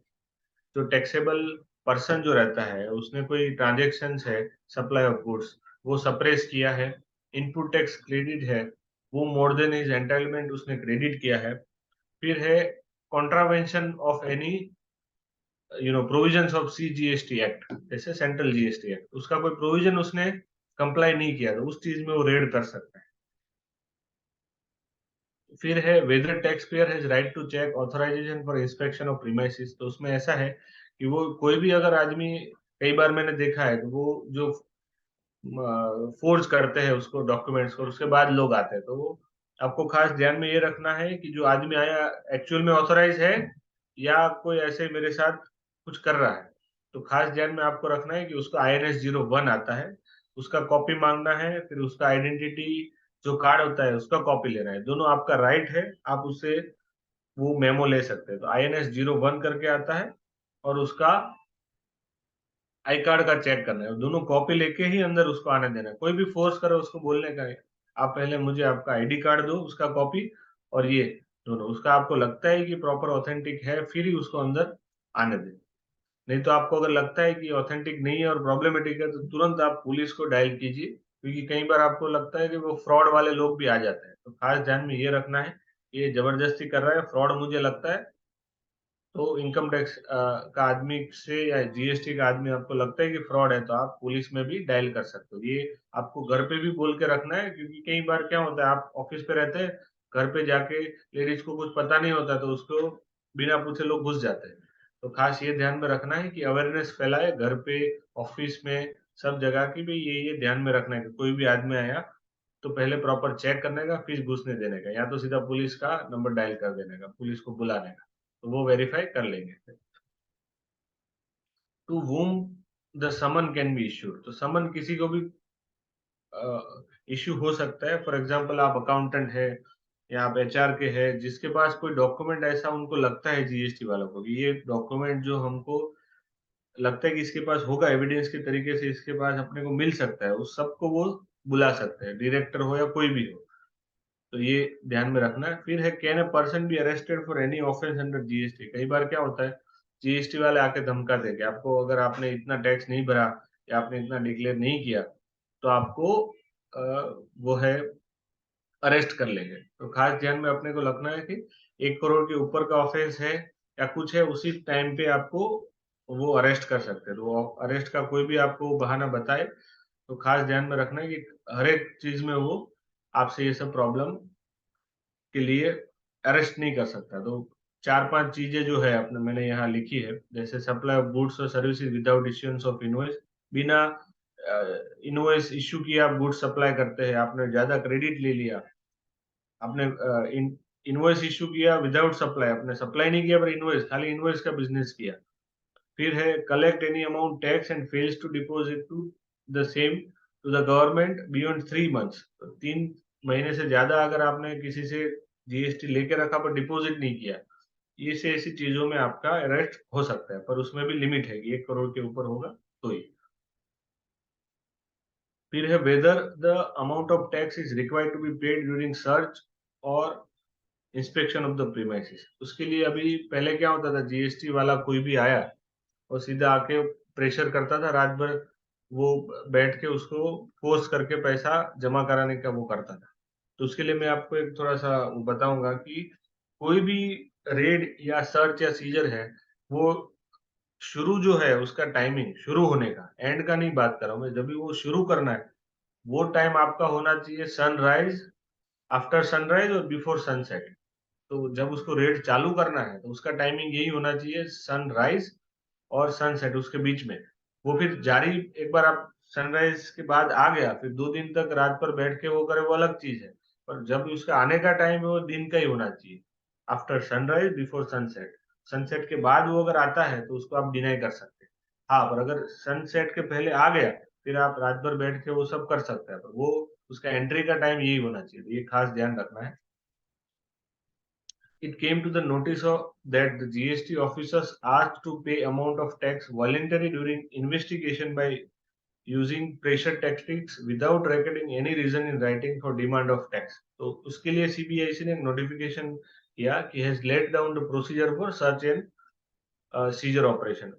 जो टैक्सेबल पर्सन जो रहता है, उसने कोई ट्रांजेक्शन है, सप्लाई ऑफ गुड्स, वो सप्रेस किया है, इनपुट टैक्स क्रेडिट है, वो मोर देन हिज एंटाइटलमेंट उसने क्रेडिट किया है, फिर है contravention of any provisions of CGST act, जैसे सेंट्रल जीएसटी एक्ट, उसका कोई प्रोविजन उसने कंप्लाई नहीं किया, तो उस चीज में वो रेड कर सकता है। फिर है whether tax payer has right to check authorisation for inspection of premises. तो उसमें ऐसा है कि वो कोई भी अगर आदमी, कई बार मैंने देखा है, तो वो जो फोर्ज करते हैं उसको डॉक्यूमेंट्स को, उसके बाद लोग आते हैं, तो वो आपको खास ध्यान में ये रखना है कि जो आदमी आया एक्चुअल में ऑथराइज है या कोई ऐसे मेरे साथ कुछ कर रहा है। तो खास ध्यान में आपको रखना है कि उसका INS-01 आता है, उसका कॉपी मांगना है, फिर उसका आइडेंटिटी जो कार्ड होता है उसका कॉपी लेना है। दोनों आपका राइट है, आप उससे वो मेमो ले सकते हैं। तो INS-01 करके आता है, और उसका आई कार्ड का चेक करना है, दोनों कॉपी लेके ही अंदर उसको आने देना है। कोई भी फोर्स करे उसको बोलने का है, आप पहले मुझे आपका आईडी कार्ड दो, उसका कॉपी, और ये दोनों उसका आपको लगता है कि प्रॉपर ऑथेंटिक है, फिर ही उसको अंदर आने दें। नहीं तो आपको अगर लगता है कि ऑथेंटिक नहीं है और प्रॉब्लमेटिक है, तो तुरंत आप पुलिस को डायल कीजिए, क्योंकि कई बार आपको लगता है कि वो फ्रॉड वाले लोग भी आ जाते हैं। तो खास ध्यान में ये रखना है, ये जबरदस्ती कर रहा है, फ्रॉड मुझे लगता है, तो इनकम टैक्स का आदमी से या जीएसटी का आदमी आपको लगता है कि फ्रॉड है, तो आप पुलिस में भी डायल कर सकते हो। ये आपको घर पे भी बोल के रखना है, क्योंकि कई बार क्या होता है, आप ऑफिस पे रहते हैं, घर पे जाके लेडीज को कुछ पता नहीं होता, तो उसको बिना पूछे लोग घुस जाते हैं। तो खास ये ध्यान में रखना है कि अवेयरनेस फैलाए घर पे, ऑफिस में, सब जगह की भी ये ध्यान में रखना है कि कोई भी आदमी आया तो पहले प्रॉपर चेक करने का, फिर घुसने देने का, या तो सीधा पुलिस का नंबर डायल कर देने का, पुलिस को बुलाने का, तो वो वेरीफाई कर लेंगे। To whom the summon can be issued. तो समन किसी को भी इश्यू हो सकता है। फॉर एग्जांपल आप अकाउंटेंट है या आप एचआर के हैं, जिसके पास कोई डॉक्यूमेंट ऐसा उनको लगता है जीएसटी वालों को कि ये डॉक्यूमेंट जो हमको लगता है कि इसके पास होगा, एविडेंस के तरीके से इसके पास अपने को मिल सकता है, उस सबको वो बुला सकते हैं, डायरेक्टर हो या कोई भी हो। तो ये ध्यान में रखना है। फिर है, can a person be arrested for any offence under GST. कई बार क्या होता है, जीएसटी वाले आके धमका देंगे आपको, अगर आपने इतना टैक्स नहीं भरा या आपने इतना डिक्लेयर नहीं किया तो आपको वो है अरेस्ट कर लेंगे। तो खास ध्यान में अपने को रखना है कि 1 करोड़ के ऊपर का ऑफेंस है या कुछ है, उसी टाइम पे आपको वो अरेस्ट कर सकते हैं। तो अरेस्ट का कोई भी आपको बहाना बताए तो खास ध्यान में रखना है कि हर एक चीज में वो आपसे ये सब प्रॉब्लम के लिए अरेस्ट नहीं कर सकता। तो 4-5 चीजें जो है अपने मैंने यहाँ लिखी है, जैसे सप्लाई ऑफ गुड्स और services without issuance of invoice. बिना इनवॉइस इश्यू किए आप गुड्स सप्लाई करते हैं, आपने ज्यादा क्रेडिट ले लिया, आपने इनवॉइस इश्यू किया विदाउट सप्लाई, आपने सप्लाई नहीं किया पर इनवॉइस, खाली इनवॉइस का बिजनेस किया। फिर है, collect any amount tax and fails to deposit to the same to the government beyond 3 months. तो 3 महीने से ज्यादा अगर आपने किसी से जीएसटी लेके रखा पर डिपॉजिट नहीं किया, ये से ऐसी चीजों में आपका अरेस्ट हो सकता है, पर उसमें भी लिमिट है कि 1 करोड़ के ऊपर होगा तो ही। फिर है, whether the amount of tax is required to be paid during search और इंस्पेक्शन ऑफ द प्रीमाइसेस। उसके लिए अभी पहले क्या होता था, जीएसटी वाला कोई भी आया और सीधा आके प्रेशर करता था, रात भर वो बैठ के उसको फोर्स करके पैसा जमा कराने का वो करता था। तो उसके लिए मैं आपको एक थोड़ा सा वो बताऊंगा कि कोई भी रेड या सर्च या सीजर है, वो शुरू जो है उसका टाइमिंग शुरू होने का, एंड का नहीं बात कर रहा हूं मैं, जब भी वो शुरू करना है वो टाइम आपका होना चाहिए सनराइज, आफ्टर सनराइज और बिफोर सनसेट। तो जब उसको रेड चालू करना है तो उसका टाइमिंग यही होना चाहिए, सनराइज और सनसेट उसके बीच में। वो फिर जारी, एक बार आप सनराइज के बाद आ गया, फिर 2 दिन तक रात पर बैठ के वो करे वो अलग चीज है, पर जब भी उसका आने का टाइम है वो दिन का ही होना चाहिए, after sunrise before sunset. Sunset के बाद वो अगर आता है तो उसको आप डिनाई कर सकते हैं। हाँ, पर अगर सनसेट के पहले आ गया फिर आप रात भर बैठ के वो सब कर सकते हैं, पर वो उसका एंट्री का टाइम यही होना चाहिए। तो ये खास ध्यान रखना है। It came to the notice of that the GST officers asked to pay amount of tax voluntarily during investigation by using pressure tactics without recording any reason in writing for demand of tax. तो उसके लिए CBIC ने एक नोटिफिकेशन किया कि has laid down the procedure for search and seizure operation.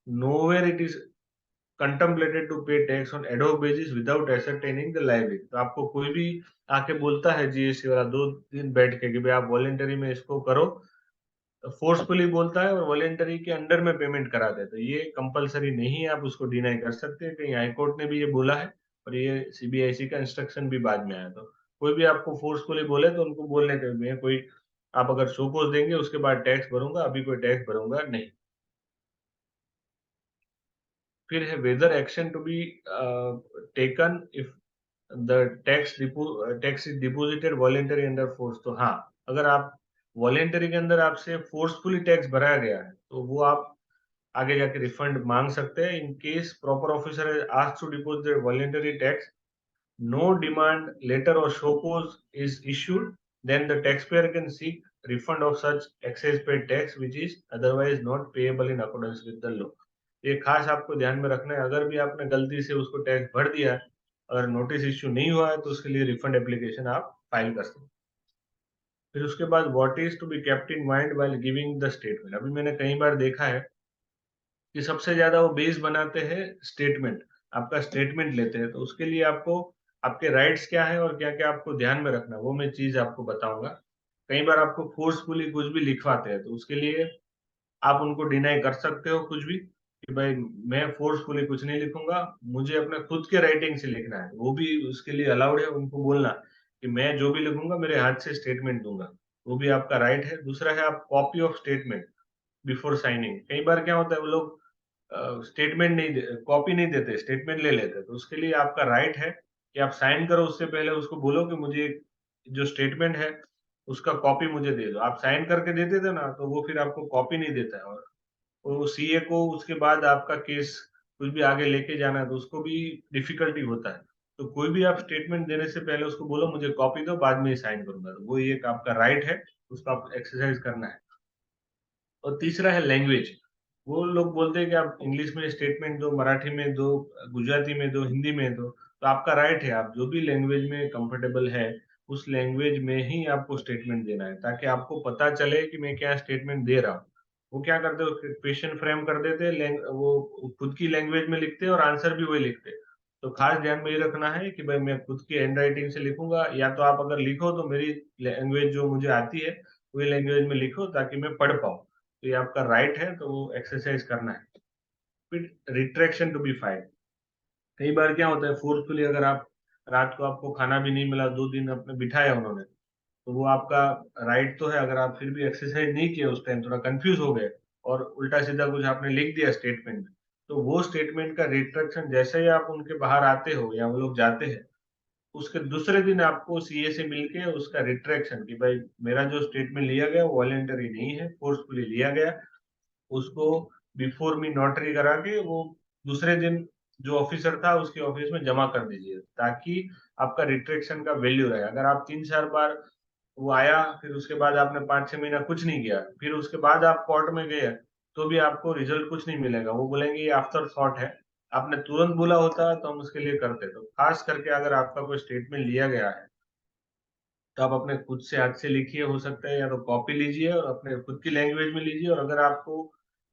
Nowhere it is contemplated to pay tax on ad hoc basis without ascertaining the liability. तो आपको कोई भी आके बोलता है जीएसटी वाला 2 दिन बैठ के कि भाई आप वॉलेंटरी में इसको करो, फोर्सफुली बोलता है और वॉलेंटरी के अंडर में पेमेंट करा देता है, तो ये कंपलसरी नहीं है, आप उसको डिनाई कर सकते हैं। कहीं हाईकोर्ट ने भी ये बोला है और ये सीबीआईसी का इंस्ट्रक्शन भी बाद में आया। तो कोई भी आपको फोर्सफुली बोले तो उनको बोलने के मैं कोई, आप अगर शोकोज देंगे उसके बाद टैक्स भरूंगा, अभी कोई टैक्स भरूंगा नहीं। फिर है, whether action to be taken if the tax is deposited voluntary under force. तो हाँ, अगर आप वॉलेंटरी के अंदर आपसे फोर्सफुली टैक्स भराया गया है तो वो आप आगे जाके रिफंड मांग सकते हैं। In case proper officer asked to deposit voluntary tax, no demand letter और show cause is issued, then the taxpayer can seek refund of such excess paid tax which is otherwise not payable in accordance with the law। ये खास आपको ध्यान में रखना है, अगर भी आपने गलती से उसको टैक्स भर दिया है, अगर नोटिस इश्यू नहीं हुआ है तो उसके लिए रिफंड एप्लीकेशन आप फाइल कर सकते हैं। फिर उसके बाद what is to be kept in mind while giving the statement. अभी मैंने कई बार देखा है कि सबसे ज्यादा वो बेस बनाते हैं स्टेटमेंट, आपका स्टेटमेंट लेते हैं। तो उसके लिए आपको आपके राइट्स क्या है और क्या क्या आपको ध्यान में रखना है वो मैं चीज आपको बताऊंगा। कई बार आपको फोर्सफुली कुछ भी लिखवाते हैं तो उसके लिए आप उनको डिनाई कर सकते हो कुछ भी, कि भाई मैं फोर्सफुली कुछ नहीं लिखूंगा, मुझे अपने खुद के राइटिंग से लिखना है, वो भी उसके लिए अलाउड है उनको बोलना कि मैं जो भी लिखूंगा मेरे हाथ से स्टेटमेंट दूंगा, वो भी आपका राइट है। दूसरा है, आप copy of statement before signing. कई बार क्या होता है वो लोग स्टेटमेंट नहीं, कॉपी नहीं देते, स्टेटमेंट ले लेते, तो उसके लिए आपका राइट है कि आप साइन करो उससे पहले उसको बोलो कि मुझे जो स्टेटमेंट है उसका कॉपी मुझे दे दो। आप साइन करके देते थे ना तो वो फिर आपको कॉपी नहीं देता है, और वो सीए को उसके बाद आपका केस कुछ भी आगे लेके जाना है तो उसको भी डिफिकल्टी होता है। तो कोई भी आप स्टेटमेंट देने से पहले उसको बोलो मुझे कॉपी दो, बाद में ही साइन करूंगा, तो वो एक आपका राइट है, उसको आप एक्सरसाइज करना है। और तीसरा है लैंग्वेज। वो लोग बोलते हैं कि आप इंग्लिश में स्टेटमेंट दो, मराठी में दो, गुजराती में दो, हिंदी में दो, तो आपका राइट है, आप जो भी लैंग्वेज में कंफर्टेबल है उस लैंग्वेज में ही आपको स्टेटमेंट देना है, ताकि आपको पता चले कि मैं क्या स्टेटमेंट दे रहा हूँ। वो क्या करते हैं, क्वेश्चन फ्रेम कर देते हैं, वो खुद की लैंग्वेज में लिखते हैं और आंसर भी वही लिखते हैं। तो खास ध्यान में ये रखना है कि भाई मैं खुद की हैंड राइटिंग से लिखूंगा, या तो आप अगर लिखो तो मेरी लैंग्वेज जो मुझे आती है वही लैंग्वेज में लिखो ताकि मैं पढ़ पाऊँ। तो ये आपका राइट है, तो वो एक्सरसाइज करना है। फिर रिट्रैक्शन टू बी फाइल। कई बार क्या होता है, फोर्सफुली अगर आप रात को आपको खाना भी नहीं मिला, 2 दिन अपने बिठाया उन्होंने, तो वो आपका राइट तो है, अगर आप फिर भी एक्सरसाइज नहीं किए उस टाइम, थोड़ा कंफ्यूज हो गए और उल्टा सीधा कुछ आपने लिख दिया स्टेटमेंट में, तो वो स्टेटमेंट का रिट्रैक्शन जैसे ही आप उनके बाहर आते हो या वो लोग जाते हैं, उसके दूसरे दिन आपको सीए से मिलके उसका रिट्रैक्शन कि भाई मेरा जो स्टेटमेंट लिया गया वो वॉलेंटरी नहीं है, फोर्सफुली लिया गया, उसको बिफोर मी नोटरी करा के वो दूसरे दिन जो ऑफिसर था उसके ऑफिस में जमा कर दीजिए, ताकि आपका रिट्रैक्शन का वैल्यू रहे। अगर आप 3-4 बार वो आया, फिर उसके बाद आपने 5-6 महीना कुछ नहीं किया, फिर उसके बाद आप कोर्ट में गए, तो भी आपको रिजल्ट कुछ नहीं मिलेगा। वो बोलेंगे ये आफ्टर थॉट है, आपने तुरंत बोला होता तो हम उसके लिए करते। तो खास करके अगर आपका कोई स्टेटमेंट लिया गया है तो आप अपने खुद से हाथ से लिखिए, हो सकता है, या तो कॉपी लीजिए और अपने खुद की लैंग्वेज में लीजिए, और अगर आपको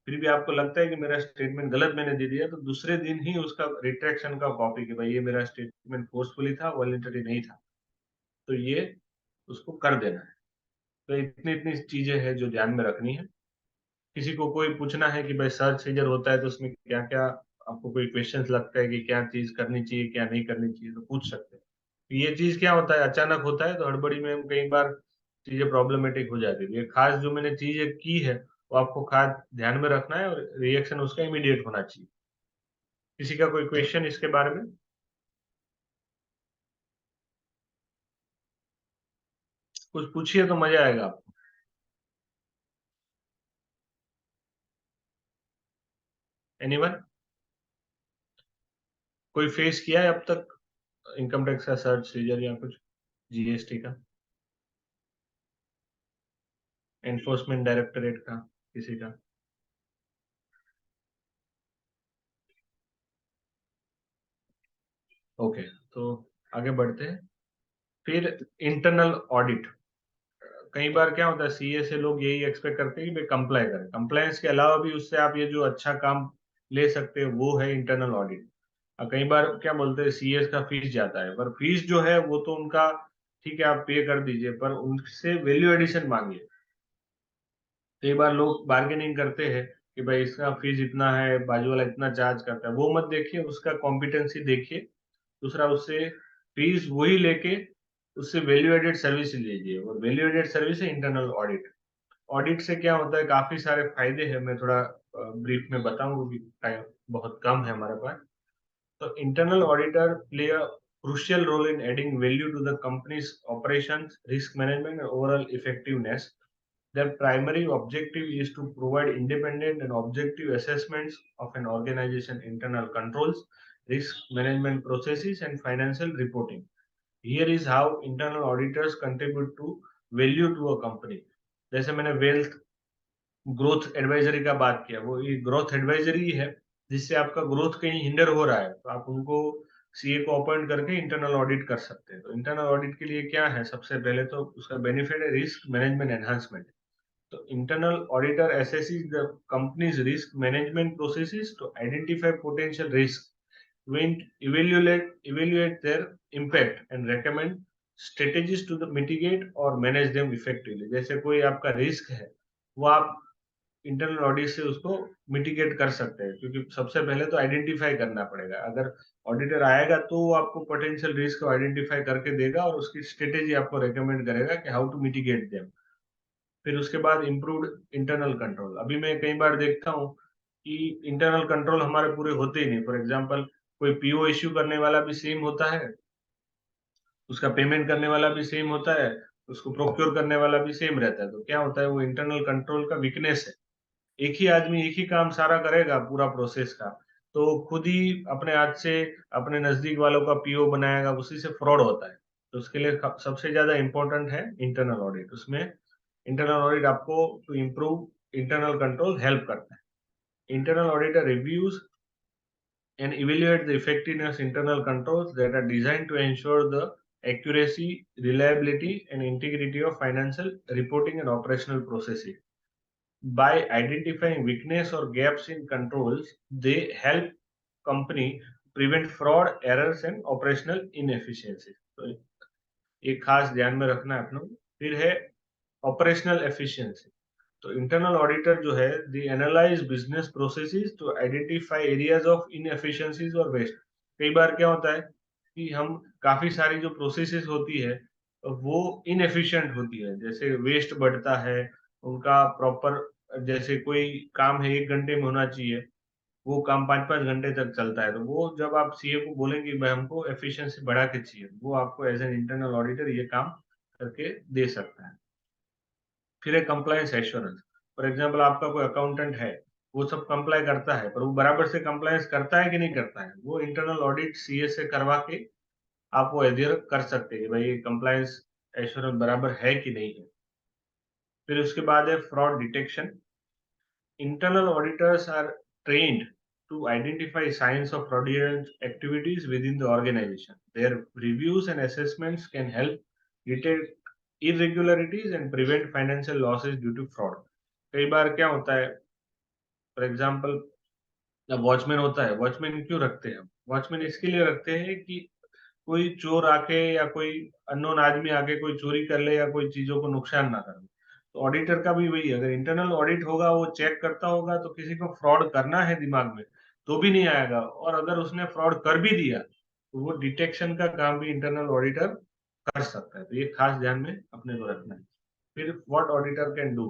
फिर भी आपको लगता है कि मेरा स्टेटमेंट गलत मैंने दे दिया, तो दूसरे दिन ही उसका रिट्रैक्शन का कॉपी कि भाई ये मेरा स्टेटमेंट फोर्सफुली था, वॉलंटरी नहीं था, तो ये उसको कर देना है। तो इतनी इतनी चीजें हैं जो ध्यान में रखनी है। किसी को कोई पूछना है कि भाई सर्च सीजर होता है तो उसमें क्या क्या, आपको कोई क्वेश्चन लगता है कि क्या चीज करनी चाहिए क्या नहीं करनी चाहिए, तो पूछ सकते हैं। तो ये चीज क्या होता है, अचानक होता है तो हड़बड़ी में हम कई बार चीजें प्रॉब्लमेटिक हो जाती है। ये खास जो मैंने चीजें की है वो आपको खास ध्यान में रखना है, और रिएक्शन उसका इमीडिएट होना चाहिए। किसी का कोई क्वेश्चन इसके बारे में? कुछ पूछिए तो मजा आएगा आपको। एनीवन? कोई फेस किया है अब तक इनकम टैक्स का सर्च सीजर या कुछ, जीएसटी का, एनफोर्समेंट डायरेक्टरेट का, किसी का? ओके, तो आगे बढ़ते हैं। फिर इंटरनल ऑडिट। कई बार क्या होता है, सीए से लोग यही एक्सपेक्ट करते हैं कि भाई कंप्लाई करें, कंप्लायंस के अलावा भी उससे आप ये जो अच्छा काम ले सकते हैं वो है इंटरनल ऑडिट। कई बार क्या बोलते हैं, सीएस का फीस जाता है, पर फीस जो है वो तो उनका ठीक है, आप पे कर दीजिए, पर उनसे वैल्यू एडिशन मांगिए। कई बार लोग बार्गेनिंग करते हैं कि भाई इसका फीस इतना है, बाजू वाला इतना चार्ज करता है, वो मत देखिए, उसका कॉम्पिटेंसी देखिए। दूसरा, उससे फीस वही लेके उससे वैल्यू एडेड सर्विस लीजिए, और वैल्यू एडेड सर्विस है इंटरनल ऑडिट। ऑडिट से क्या होता है, काफी सारे फायदे हैं, मैं थोड़ा ब्रीफ में बताऊंगा कि टाइम बहुत कम है हमारे पास। तो internal auditor play a crucial role in adding value to the company's operations, risk management, and overall effectiveness. Their primary objective is to provide independent and objective assessments of an organization's internal controls, risk management processes, and financial reporting. Here is how internal auditors contribute to value to a company. जैसे मैंने वेल्थ ग्रोथ एडवाइजरी का बात किया, वो ये ग्रोथ एडवाइजरी है, जिससे आपका ग्रोथ कहीं हिंडर हो रहा है, तो आप उनको सीए को अपॉइंट करके इंटरनल ऑडिट कर सकते हैं। तो इंटरनल ऑडिट के लिए क्या है, सबसे पहले तो उसका बेनिफिट है रिस्क मैनेजमेंट एनहांसमेंट। तो internal auditor assesses the company's risk management processes to identify potential risk, when evaluate their impact and recommend strategies to mitigate or manage them effectively। जैसे कोई आपका रिस्क है, वो आप इंटरनल ऑडिट से उसको मिटिगेट कर सकते हैं, क्योंकि सबसे पहले तो आइडेंटिफाई करना पड़ेगा। अगर ऑडिटर आएगा तो वो आपको पोटेंशियल रिस्क को आइडेंटिफाई करके देगा और उसकी स्ट्रेटेजी आपको रेकमेंड करेगा कि हाउ टू मिटिगेट देम। फिर उसके बाद इम्प्रूव्ड इंटरनल कंट्रोल। अभी मैं कई बार देखता हूँ कि इंटरनल कंट्रोल हमारे पूरे होते ही नहीं। फॉर एग्जांपल, कोई पीओ इश्यू करने वाला भी सेम होता है, उसका पेमेंट करने वाला भी सेम होता है, उसको प्रोक्योर करने वाला भी सेम रहता है। तो क्या होता है, वो इंटरनल कंट्रोल का वीकनेस है। एक ही आदमी एक ही काम सारा करेगा पूरा प्रोसेस का, तो खुद ही अपने हाथ से अपने नजदीक वालों का पीओ बनाएगा, उसी से फ्रॉड होता है। तो उसके लिए सबसे ज्यादा इंपॉर्टेंट है इंटरनल ऑडिट। उसमें इंटरनल ऑडिट आपको to improve internal control help करता है। Internal auditor reviews and evaluate the effectiveness internal controls that are designed to ensure the accuracy, reliability, and integrity of financial reporting and operational processes. By identifying weakness or gaps in controls, they help company prevent fraud, errors, and operational inefficiencies. तो ये खास ध्यान में रखना है अपनों। फिर है ऑपरेशनल एफिशिएंसी। तो इंटरनल ऑडिटर जो है they analyse business processes to identify areas of inefficiencies और वेस्ट। कई बार क्या होता है कि हम काफी सारी जो प्रोसेसेस होती है वो इनएफिशिएंट होती है, जैसे वेस्ट बढ़ता है उनका प्रॉपर, जैसे कोई काम है 1 घंटे में होना चाहिए, वो काम 5-5 घंटे तक चलता है। तो वो जब आप सीए को बोलेंगे भाई हमको एफिशिएंसी बढ़ा के चाहिए, वो आपको एज एन इंटरनल ऑडिटर ये काम करके दे सकता है। फिर है कंप्लायंस एश्योरेंस। फॉर एग्जांपल आपका कोई अकाउंटेंट है, वो सब कंप्लाई करता है, पर वो बराबर से कंप्लायंस करता है कि नहीं करता है, वो इंटरनल ऑडिट सीए से करवा के आप वो एश्योर कर सकते हैं भाई कंप्लायंस एश्योरेंस बराबर है कि नहीं है। फिर उसके बाद है fraud detection. Internal auditors are trained to identify signs of fraudulent activities within the organization. Their reviews and assessments can help detect irregularities and prevent financial losses due to fraud. कई बार क्या होता है, फॉर एग्जाम्पल वॉचमैन होता है, वॉचमैन क्यों रखते हैं? वॉचमैन इसके लिए रखते हैं कि कोई चोर आके या कोई अननोन आदमी आके कोई चोरी कर ले या कोई चीजों को नुकसान ना करे। तो ऑडिटर का भी वही है, अगर इंटरनल ऑडिट होगा वो चेक करता होगा तो किसी को फ्रॉड करना है दिमाग में तो भी नहीं आएगा, और अगर उसने फ्रॉड कर भी दिया तो वो डिटेक्शन का काम भी इंटरनल ऑडिटर कर सकता है। तो ये खास ध्यान में अपने को रखना है। फिर what auditor can do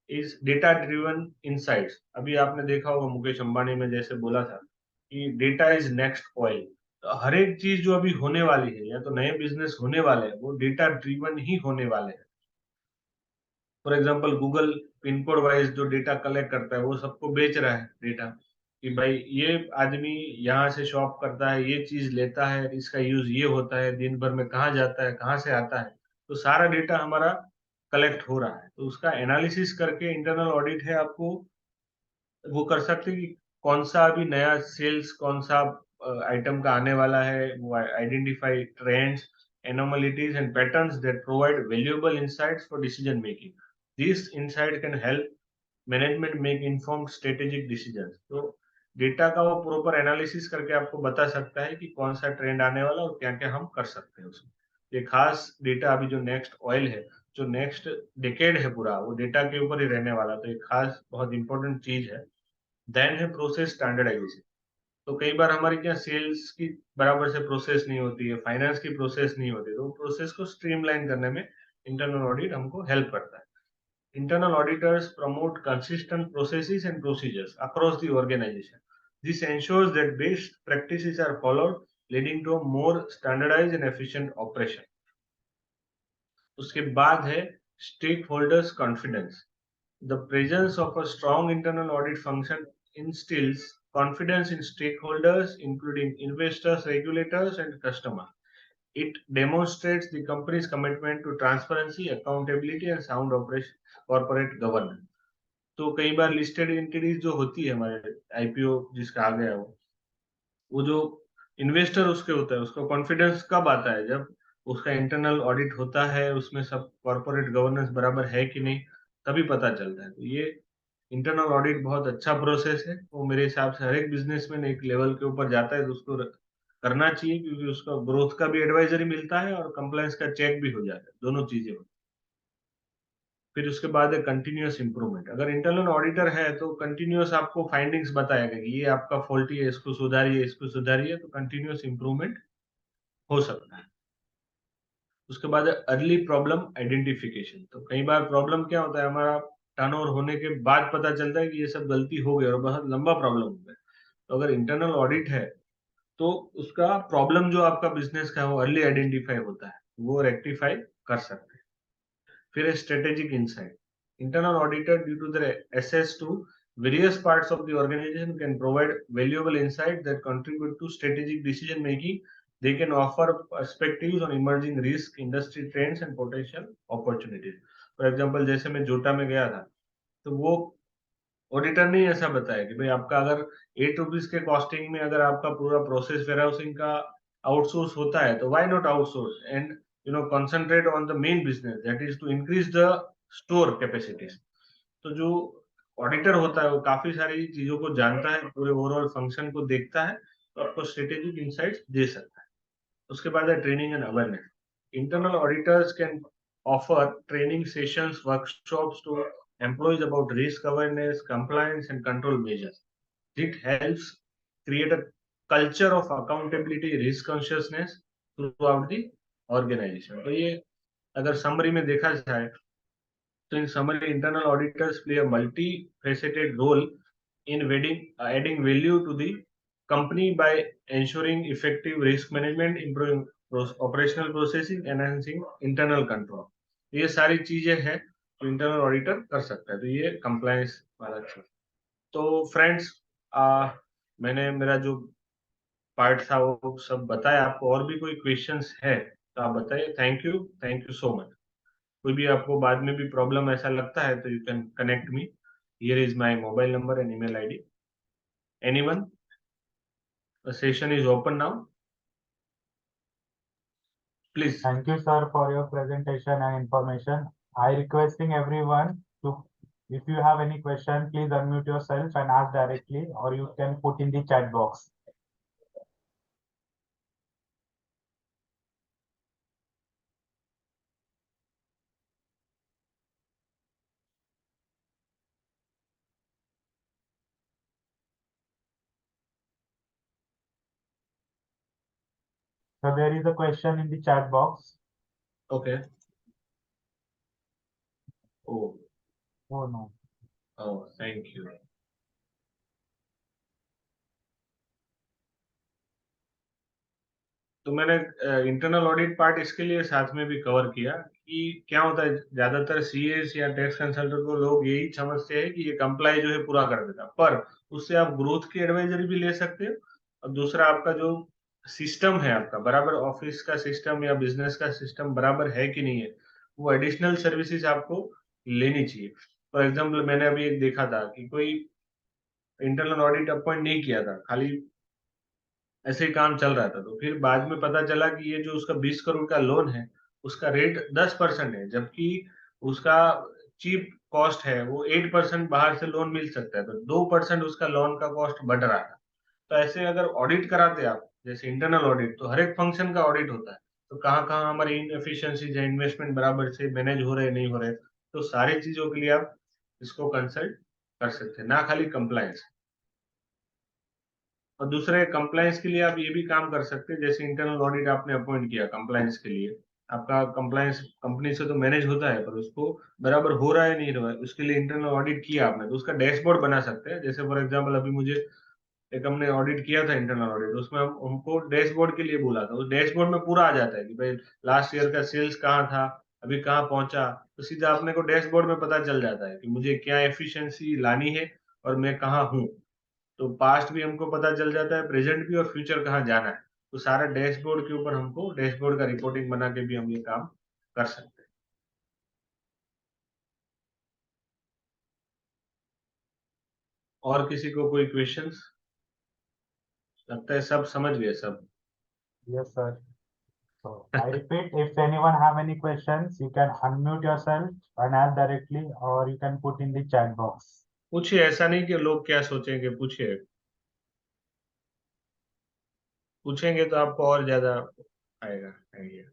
is data driven insights. अभी आपने देखा होगा मुकेश अंबानी में जैसे बोला था कि डेटा इज नेक्स्ट ऑयल। तो हर एक चीज जो अभी होने वाली है या तो नए बिजनेस होने वाले हैं वो डेटा ड्रिवन ही होने वाले हैं। For example Google pin code wise जो डेटा कलेक्ट करता है वो सबको बेच रहा है डेटा, कि भाई ये आदमी यहाँ से शॉप करता है, ये चीज लेता है, इसका यूज ये होता है, दिन भर में कहाँ जाता है, कहाँ से आता है, तो सारा डेटा हमारा कलेक्ट हो रहा है। तो उसका एनालिसिस करके इंटरनल ऑडिट है आपको वो कर सकते हैं कि कौन सा अभी नया सेल्स कौन सा आइटम का आने वाला है, वो identify trends, anomalies and patterns that provide valuable insights for decision making. This insight can help management make informed strategic decisions. तो डेटा का वो प्रॉपर एनालिसिस करके आपको बता सकता है कि कौन सा ट्रेंड आने वाला और क्या क्या हम कर सकते हैं उसमें। ये खास डेटा अभी जो नेक्स्ट ऑयल है, जो नेक्स्ट डिकेड है पूरा, वो डेटा के ऊपर ही रहने वाला, तो ये खास बहुत इंपॉर्टेंट चीज है। देन है प्रोसेस स्टैंडर्डाइजेशन। तो कई बार हमारी क्या सेल्स की बराबर से प्रोसेस नहीं होती है, फाइनेंस की प्रोसेस नहीं होती, तो प्रोसेस को स्ट्रीमलाइन करने में इंटरनल ऑडिट हमको हेल्प करता है। Internal auditors promote consistent processes and procedures across the organization. This ensures that best practices are followed, leading to a more standardized and efficient operation. उसके बाद है stakeholders confidence. The presence of a strong internal audit function instills confidence in stakeholders, including investors, regulators, and customers. It demonstrates the company's commitment to transparency, accountability, and sound corporate governance. तो कई बार लिस्टेड एंटिटीज जो होती है हमारे आईपीओ जिसका आ गया वो जो इन्वेस्टर उसके होता है उसका कॉन्फिडेंस कब आता है? जब उसका इंटरनल ऑडिट होता है, उसमें सब कॉर्पोरेट गवर्नेंस बराबर है कि नहीं, तभी पता चलता है। तो ये इंटरनल ऑडिट बहुत अच्छा प्रोसेस है, वो मेरे हिसाब से हर एक बिजनेसमैन एक लेवल के ऊपर जाता है तो उसको करना चाहिए, क्योंकि उसका ग्रोथ का भी एडवाइजरी मिलता है और कंप्लायंस का चेक भी हो जाता है, दोनों चीजें होती है। फिर उसके बाद है कंटिन्यूअस इंप्रूवमेंट। अगर इंटरनल ऑडिटर है तो कंटिन्यूअस आपको फाइंडिंग्स बताएगा कि ये आपका फॉल्टी है, इसको सुधारिए, इसको सुधारिए, तो कंटिन्यूअस इंप्रूवमेंट हो सकता है। उसके बाद है अर्ली प्रॉब्लम आइडेंटिफिकेशन। तो कई बार प्रॉब्लम क्या होता है, हमारा टर्नओवर होने के बाद पता चलता है कि ये सब गलती हो गई और बहुत लंबा प्रॉब्लम हो गया। तो अगर इंटरनल ऑडिट है तो उसका प्रॉब्लम जो आपका बिजनेस का है वो अर्ली आइडेंटिफाई होता है, वो रेक्टिफाई कर सकते हैं। फिर strategic insight. Internal auditor due to their access to various parts of the organization can provide valuable insight that contribute to strategic decision making. They can offer perspectives on emerging risk, industry trends and potential opportunities. For example, जैसे मैं जोटा में गया था, तो वो ऑडिटर ने ऐसा बताया कि भाई आपका अगर 8 रुपीज के कॉस्टिंग में अगर आपका पूरा प्रोसेस वेयरहाउसिंग का आउटसोर्स होता है, तो why not outsource and concentrate on the main business, that is to increase the store capacities. तो जो ऑडिटर होता है वो काफी सारी चीजों को जानता है, पूरे ओवरऑल फंक्शन को देखता है, तो आपको स्ट्रेटेजिक इंसाइट्स दे सकता है। उसके बाद है training and awareness. Internal auditors can offer training sessions, workshops to employees about risk awareness, compliance, and control measures. It helps create a culture of accountability, risk consciousness throughout the organization. तो ये अगर समरी में देखा जाए, तो in summary, internal auditors play a multifaceted role in adding value to the company by ensuring effective risk management, improving operational processing, enhancing internal control. ये सारी चीजें हैं जो इंटरनल ऑडिटर कर सकता है, तो ये कंप्लायंस वाला चीज। तो फ्रेंड्स, मैंने मेरा जो पार्ट था वो सब बताया आपको। और भी कोई क्वेश्चंस है तो आप बताइए। Thank you so much. कोई भी आपको बाद में भी प्रॉब्लम ऐसा लगता है तो you can connect me. Here is my mobile number and email ID. Anyone? The session is open now, please. Thank you, sir, for your presentation and information. I requesting everyone to, if you have any question, please unmute yourself and ask directly, or you can put in the chat box. So there is a question in the chat box. Okay. Oh Oh no. Thank you. तो मैंने इंटरनल ऑडिट पार्ट इसके लिए साथ में भी कवर किया कि क्या होता है, ज्यादातर सीएस या टैक्स कंसल्टेंट को लोग यही समझते हैं कि ये कंप्लाई जो है पूरा कर देगा, पर उससे आप ग्रोथ की एडवाइजरी भी ले सकते हो। और दूसरा, आपका जो सिस्टम है आपका बराबर, ऑफिस का सिस्टम या बिजनेस का सिस्टम बराबर है कि नहीं है, वो एडिशनल सर्विसेज आपको लेनी चाहिए। फॉर एग्जाम्पल, मैंने अभी एक देखा था कि कोई इंटरनल ऑडिट अपॉइंट नहीं किया था, खाली ऐसे ही काम चल रहा था। तो फिर बाद में पता चला कि ये जो उसका 20 करोड़ का लोन है, उसका रेट 10% है, जबकि उसका चीप कॉस्ट है वो 8% बाहर से लोन मिल सकता है, तो 2% उसका लोन का कॉस्ट बढ़ रहा था। तो ऐसे अगर ऑडिट कराते आप, जैसे इंटरनल ऑडिट, तो हर एक फंक्शन का ऑडिट होता है, तो कहाँ कहाँ हमारी इनएफिशिएंसीज है, इन्वेस्टमेंट बराबर से मैनेज हो रहे नहीं हो रहे, तो सारी चीजों के लिए आप इसको कंसल्ट कर सकते हैं, ना खाली कंप्लायंस। और दूसरे कंप्लायंस के लिए आप ये भी काम कर सकते हैं, जैसे इंटरनल ऑडिट आपने अपॉइंट किया कंप्लायंस के लिए, आपका कंप्लायंस कंपनी से तो मैनेज होता है, पर उसको बराबर हो रहा है नहीं रहा है, उसके लिए इंटरनल ऑडिट किया आपने, तो उसका डैशबोर्ड बना सकते हैं। जैसे फॉर एग्जांपल, अभी मुझे एक हमने ऑडिट किया था इंटरनल ऑडिट, उसमें हमको डैशबोर्ड के लिए बोला था। उस डैशबोर्ड में पूरा आ जाता है कि भाई लास्ट ईयर का सेल्स कहाँ था, अभी कहाँ पहुंचा, तो सीधा अपने को डैशबोर्ड में पता चल जाता है कि मुझे क्या एफिशिएंसी लानी है और मैं कहाँ हूँ। तो पास्ट भी हमको पता चल जाता है, प्रेजेंट भी, और फ्यूचर कहाँ जाना है। तो सारा डैशबोर्ड के ऊपर हमको डैशबोर्ड का रिपोर्टिंग बना के भी हम ये काम कर सकते हैं। और किसी को कोई क्वेश्चंस? लगता है सब समझ गए सब। Yes, sir. So I repeat, if anyone have any questions, you can unmute yourself and ask directly, or you can put in the chat box. पूछिए, ऐसा नहीं कि लोग क्या सोचेंगे, पूछिए। पूछेंगे तो आपको और ज्यादा आएगा आइडिया।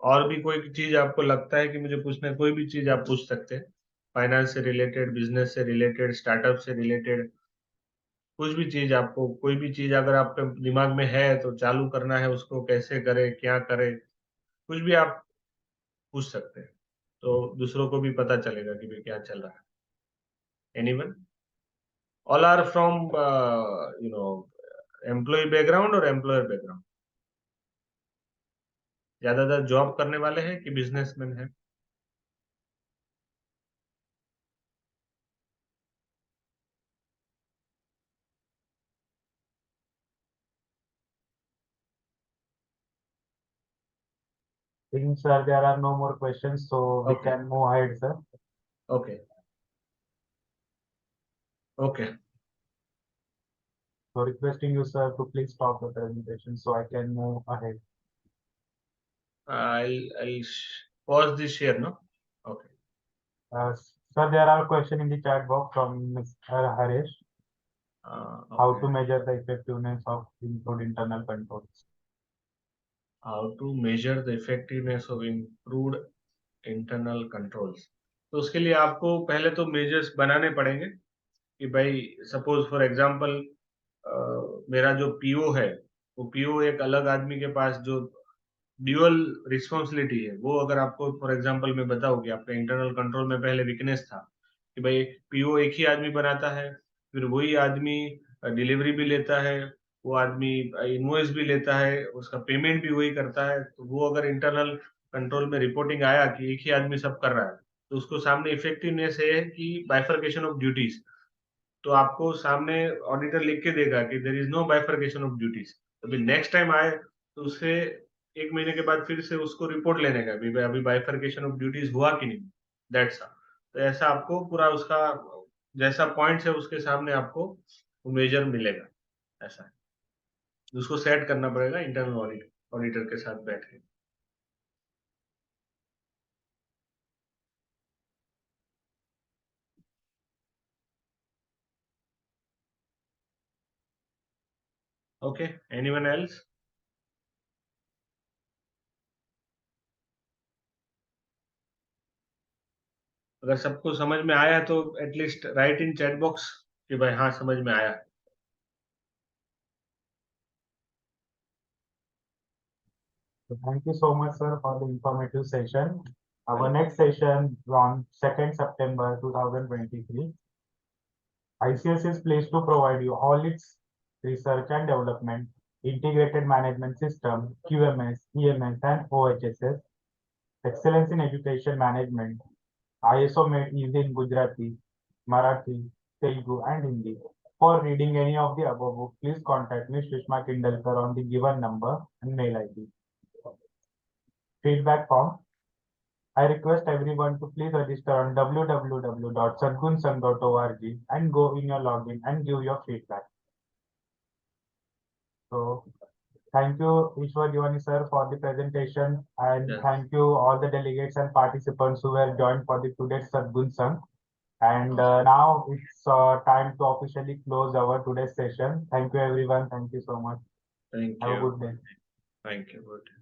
और भी कोई चीज आपको लगता है कि मुझे पूछना है, कोई भी चीज आप पूछ सकते हैं, फाइनेंस से रिलेटेड, बिजनेस से रिलेटेड, स्टार्टअप से रिलेटेड, कुछ भी चीज आपको, कोई भी चीज अगर आपके दिमाग में है तो चालू करना है, उसको कैसे करें, क्या करें, कुछ भी आप पूछ सकते हैं, तो दूसरों को भी पता चलेगा कि भाई क्या चल रहा है। Anyone? All are from employ background और एम्प्लॉयर बैकग्राउंड? ज्यादातर जॉब करने वाले हैं कि बिजनेसमैन है? think, sir, there are no more questions, so we Okay. can move ahead, sir. Okay. Okay. So requesting you, sir, to please stop the presentation so I can move ahead. I'll pause this share, no? Okay. Sir, there are questions in the chat box from Mr. Harish. How Okay. to measure the effectiveness of improved internal controls? How to measure the effectiveness of improved internal controls? तो उसके लिए आपको पहले तो मेजर्स बनाने पड़ेंगे कि भाई सपोज फॉर एग्जांपल मेरा जो पीओ है वो पीओ एक अलग आदमी के पास जो ड्यूअल रिस्पॉन्सिबिलिटी है वो अगर आपको फॉर एग्जांपल मैं बताऊं कि आपका इंटरनल कंट्रोल में पहले वीकनेस था कि भाई पीओ एक ही आदमी बनाता है फिर वही आदमी डिलीवरी भी लेता है वो आदमी इनवॉइस भी लेता है उसका पेमेंट भी वही करता है तो वो अगर इंटरनल कंट्रोल में रिपोर्टिंग आया कि एक ही आदमी सब कर रहा है तो उसको सामने इफेक्टिवनेस है कि बाइफर्केशन ऑफ ड्यूटीज तो आपको सामने ऑडिटर लिख के देगा कि there is no bifurcation of duties अभी नेक्स्ट टाइम आए तो उससे एक महीने के बाद फिर से उसको रिपोर्ट लेने का भी अभी बाइफर्केशन ऑफ ड्यूटीज हुआ कि नहीं दैट्स तो ऐसा आपको पूरा उसका जैसा पॉइंट्स है उसके सामने आपको मेजर मिलेगा ऐसा है उसको सेट करना पड़ेगा इंटरनल ऑडिटर के साथ बैठ के ओके एनीवन एल्स अगर सबको समझ में आया तो एटलीस्ट राइट इन चैट बॉक्स कि भाई हाँ समझ में आया So thank you so much, sir, for the informative session. Our next session on 2nd September 2023. ICS is pleased to provide you all its research and development, integrated management system, QMS, EMS, and OHSS, excellence in education management, ISO made easy in Gujarati, Marathi, Telugu, and Hindi. For reading any of the above book, please contact Ms. Sushma Kindalkar on the given number and mail ID. Feedback form. I request everyone to please register on www.sadgunsang.org and go in your login and give your feedback. So thank you, Ishwar Jivani sir, for the presentation, and Yes. thank you all the delegates and participants who were joined for the today's Sadgun Sang. And now it's time to officially close our today's session. Thank you, everyone. Thank you so much. Thank Have a you. good day. Thank you. Good.